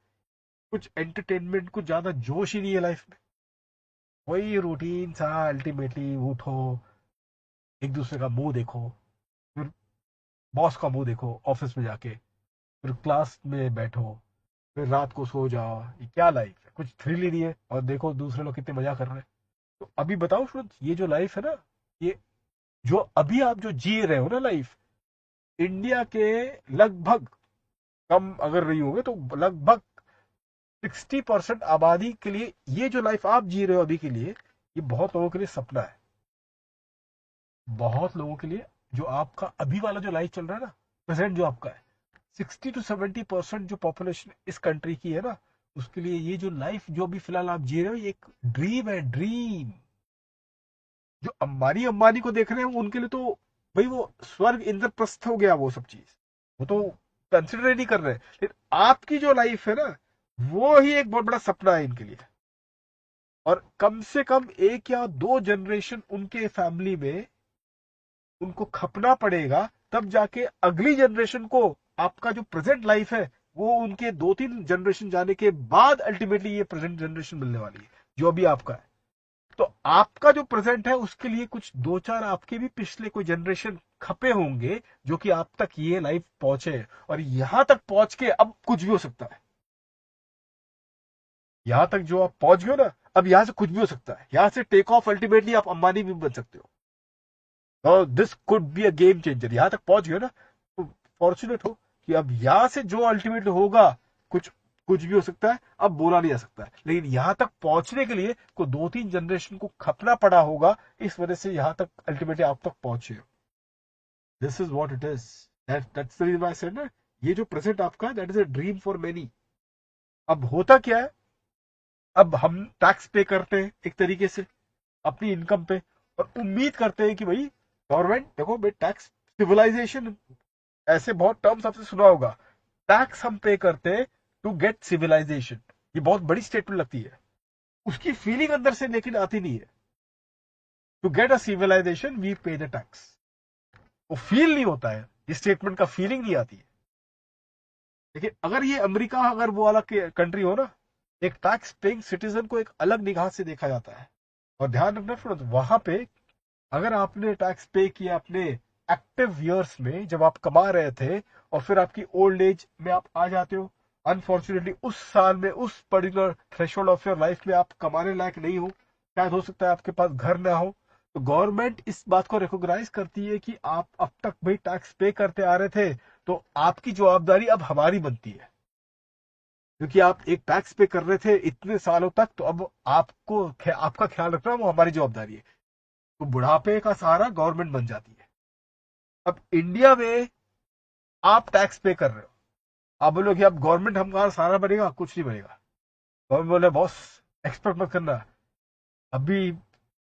कुछ एंटरटेनमेंट, कुछ ज्यादा जोश ही नहीं है लाइफ में। वही रूटीन सा, अल्टीमेटली उठो, एक दूसरे का मुंह देखो, फिर बॉस का मुंह देखो ऑफिस में जाके, फिर क्लास में बैठो, फिर रात को सो जाओ। ये क्या लाइफ है, कुछ थ्रिल ही नहीं है। और देखो दूसरे लोग कितने मजा कर रहे हैं। तो अभी बताओ स्टूडेंट, ये जो लाइफ है ना, ये जो अभी आप जो जी रहे हो ना लाइफ, इंडिया के लगभग, कम अगर नहीं होंगे तो लगभग 60% आबादी के लिए ये जो लाइफ आप जी रहे हो अभी के लिए, ये बहुत लोगों के लिए सपना है। बहुत लोगों के लिए जो आपका अभी वाला जो लाइफ चल रहा है ना, प्रेजेंट जो आपका है, 60 to 70% जो पॉपुलेशन इस कंट्री की है ना, उसके लिए ये जो लाइफ जो अभी फिलहाल आप जी रहे हो, ये एक ड्रीम है, ड्रीम। जो अंबानी अंबानी को देख रहे हैं उनके लिए तो भाई वो स्वर्ग इंद्रप्रस्थ हो गया वो सब चीज, वो तो कंसिडर ही नहीं कर रहे। लेकिन आपकी जो लाइफ है ना, वो ही एक बहुत बड़ा सपना है इनके लिए। और कम से कम एक या दो जनरेशन उनके फैमिली में उनको खपना पड़ेगा, तब जाके अगली जनरेशन को आपका जो प्रेजेंट लाइफ है, वो उनके 2-3 जनरेशन जाने के बाद अल्टीमेटली ये प्रेजेंट जनरेशन मिलने वाली है जो अभी आपका है। तो आपका जो प्रेजेंट है उसके लिए कुछ दो चार आपके भी पिछले कोई जनरेशन खपे होंगे, जो कि आप तक ये लाइफ पहुंचे। और यहां तक पहुंच के अब कुछ भी हो सकता है। यहां तक जो आप पहुंच गए हो ना, अब यहां से कुछ भी हो सकता है। यहां से टेक ऑफ अल्टीमेटली आप अंबानी भी बन सकते हो। और this could be a game changer. यहां तक पहुंच गए ना, तो फॉर्चुनेट हो कि अब यहां से जो अल्टीमेटली होगा, कुछ कुछ भी हो सकता है, अब बोला नहीं जा सकता है। लेकिन यहां तक पहुंचने के लिए को 2-3 जनरेशन को खपना पड़ा होगा, इस वजह से यहां तक अल्टीमेटली आप तक पहुंचे हो। This is what it is. That's the reason I said ना, ये जो प्रेजेंट आपका है, that is a dream for many. अब होता क्या है, अब हम टैक्स पे करते हैं एक तरीके से अपनी इनकम पे, और उम्मीद करते हैं कि भाई गवर्नमेंट देखो भाई, टैक्स सिविलाइजेशन, ऐसे बहुत टर्म्स आपसे सुना होगा। टैक्स हम पे करते हैं टू गेट सिविलाइजेशन, ये बहुत बड़ी स्टेटमेंट लगती है। उसकी फीलिंग अंदर से लेकिन आती नहीं है। To get a civilization we pay the tax, वो फील नहीं होता है, इस स्टेटमेंट का फीलिंग नहीं आती है। लेकिन अगर ये अमेरिका, अगर वो वाला कंट्री हो ना, एक टैक्स पेइंग सिटीजन को एक अलग निगाह से देखा जाता है। और ध्यान रखना फ्रेंड्स, वहां पे अगर आपने टैक्स पे किया अपने एक्टिव ईयर्स में, जब आप कमा रहे थे, और फिर आपकी ओल्ड एज में आप आ जाते हो, अनफॉर्चुनेटली उस साल में, उस particular threshold of your life में आप कमाने लायक नहीं हो, शायद हो सकता है आपके पास घर ना हो, तो गवर्नमेंट इस बात को रिकॉग्नाइज करती है कि आप अब तक भाई टैक्स पे करते आ रहे थे, तो आपकी जवाबदारी अब हमारी बनती है। क्योंकि आप एक टैक्स पे कर रहे थे इतने सालों तक, तो अब आपको आपका ख्याल रखना वो हमारी जवाबदारी है। तो बुढ़ापे का सहारा गवर्नमेंट बन जाती है। अब इंडिया में आप टैक्स पे कर रहे हो, आप बोलो कि अब गवर्नमेंट हमारा सहारा बनेगा, कुछ नहीं बनेगा। गवर्नमेंट बोले बॉस एक्सपेक्ट मत करना, अभी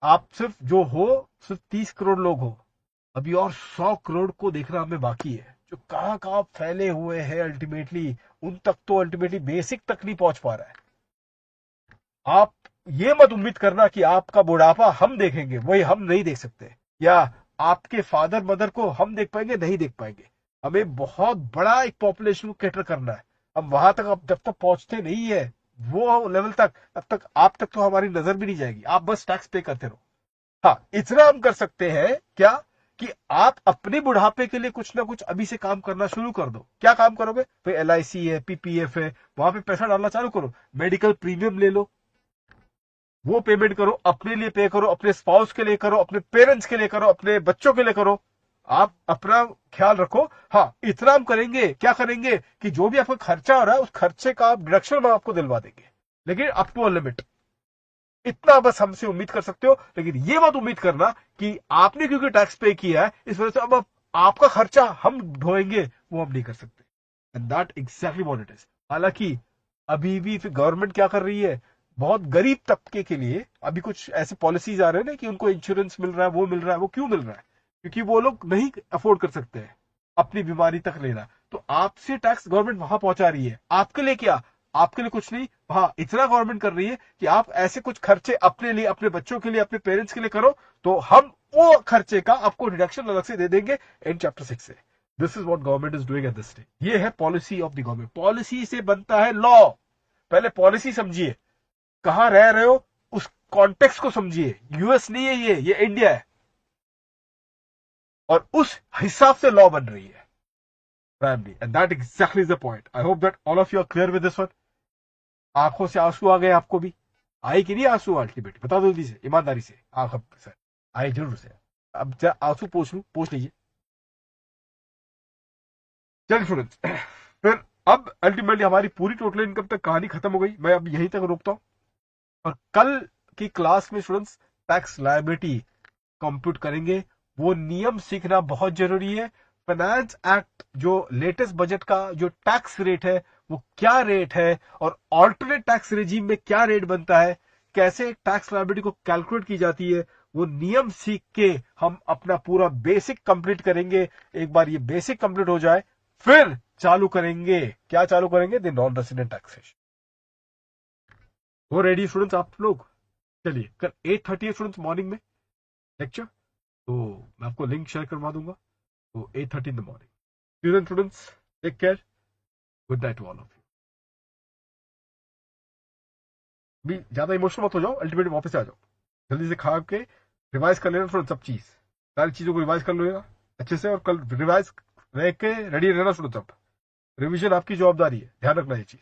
आप सिर्फ जो हो, सिर्फ 30 करोड़ लोग हो, अभी और 100 करोड़ को देखना हमें बाकी है, जो कहां कहां फैले हुए हैं। अल्टीमेटली उन तक तो अल्टीमेटली बेसिक तक नहीं पहुंच पा रहा है। आप ये मत उम्मीद करना कि आपका बुढ़ापा हम देखेंगे, वही हम नहीं देख सकते, या आपके फादर मदर को हम देख पाएंगे, नहीं देख पाएंगे। हमें बहुत बड़ा एक पॉपुलेशन को कैटर करना है। हम वहां तक अब जब तक पहुंचते नहीं है वो लेवल तक, तब तक आप तक तो हमारी नजर भी नहीं जाएगी। आप बस टैक्स पे करते रहो। हाँ, इतना हम कर सकते हैं क्या, कि आप अपने बुढ़ापे के लिए कुछ ना कुछ अभी से काम करना शुरू कर दो। क्या काम करोगे भाई? LIC है, PPF है, वहां पे पैसा डालना चालू करो। मेडिकल प्रीमियम ले लो, वो पेमेंट करो, अपने लिए पे करो, अपने स्पाउस के लिए करो, अपने पेरेंट्स के लिए करो, अपने बच्चों के लिए करो। आप अपना ख्याल रखो। हाँ, इतना हम करेंगे, क्या करेंगे कि जो भी आपका खर्चा हो रहा है, उस खर्चे का आप डिडक्शन हम आपको दिलवा देंगे, लेकिन अप टू अ लिमिट। इतना बस हमसे उम्मीद कर सकते हो। लेकिन ये मत उम्मीद करना कि आपने क्योंकि टैक्स पे किया है इस वजह से अब आपका खर्चा हम ढोएंगे, वो हम नहीं कर सकते। And that exactly what it is. हालांकि अभी भी फिर गवर्नमेंट क्या कर रही है, बहुत गरीब तबके के लिए अभी कुछ ऐसे पॉलिसीज आ रहे हैं ना, कि उनको इंश्योरेंस मिल रहा है, वो मिल रहा है। वो क्यों मिल रहा है? क्योंकि वो लोग नहीं अफोर्ड कर सकते हैं अपनी बीमारी तक लेना, तो आपसे टैक्स गवर्नमेंट वहां पहुंचा रही है। आपके लिए क्या? आपके लिए कुछ नहीं। हाँ, इतना गवर्नमेंट कर रही है कि आप ऐसे कुछ खर्चे अपने लिए, अपने बच्चों के लिए, अपने पेरेंट्स के लिए करो, तो हम वो खर्चे का आपको डिडक्शन अलग से दे देंगे इन चैप्टर 6 से। This is what government is doing at this stage. ये है policy of the government. Policy से बनता है लॉ। पहले पॉलिसी समझिए, कहां रह रहे हो उस कॉन्टेक्स्ट को समझिए। यूएस नहीं है ये इंडिया है, और उस हिसाब से लॉ बन रही है primary, and that exactly is the point. I hope that all of you are clear with this one. आंखों से आंसू आ गए आपको भी? आई कि नहीं आंसू अल्टीमेट? बता दो जल्दी से, ईमानदारी से। आंख से आई जरूर से। अब आंसू पूछ लीजिए। चलिए स्टूडेंट्स, फिर अब अल्टीमेटली हमारी पूरी टोटल इनकम तक कहानी खत्म हो गई। मैं अब यहीं तक रोकता हूं, और कल की क्लास में स्टूडेंट्स टैक्स लायबिलिटी कंप्यूट करेंगे। वो नियम सीखना बहुत जरूरी है। फाइनेंस एक्ट जो लेटेस्ट बजट का जो टैक्स रेट है वो क्या रेट है, और ऑल्टरनेट टैक्स रेजिम में क्या रेट बनता है, कैसे टैक्स लायबिलिटी को कैलकुलेट की जाती है, वो नियम सीख के हम अपना पूरा बेसिक कंप्लीट करेंगे। एक बार ये बेसिक कंप्लीट हो जाए, फिर चालू करेंगे। क्या चालू करेंगे? The non resident taxation. हो रेडी स्टूडेंट्स आप लोग? चलिए, कल 8:30 स्टूडेंट्स मॉर्निंग में लेक्चर, तो मैं आपको लिंक शेयर करवा दूंगा। तो 8:30 in the morning. Students take care, good night to all of you. भी ज्यादा इमोशनल मत हो जाओ, अल्टीमेटली वापस आ जाओ। जल्दी से खा के रिवाइज कर लेना स्टूडेंट, सब चीज सारी चीजों को रिवाइज कर लेना अच्छे से, और कल रिवाइज रह के रेडी रहना स्टूडेंट। सब रिविजन आपकी जवाबदारी है, ध्यान रखना ये चीज।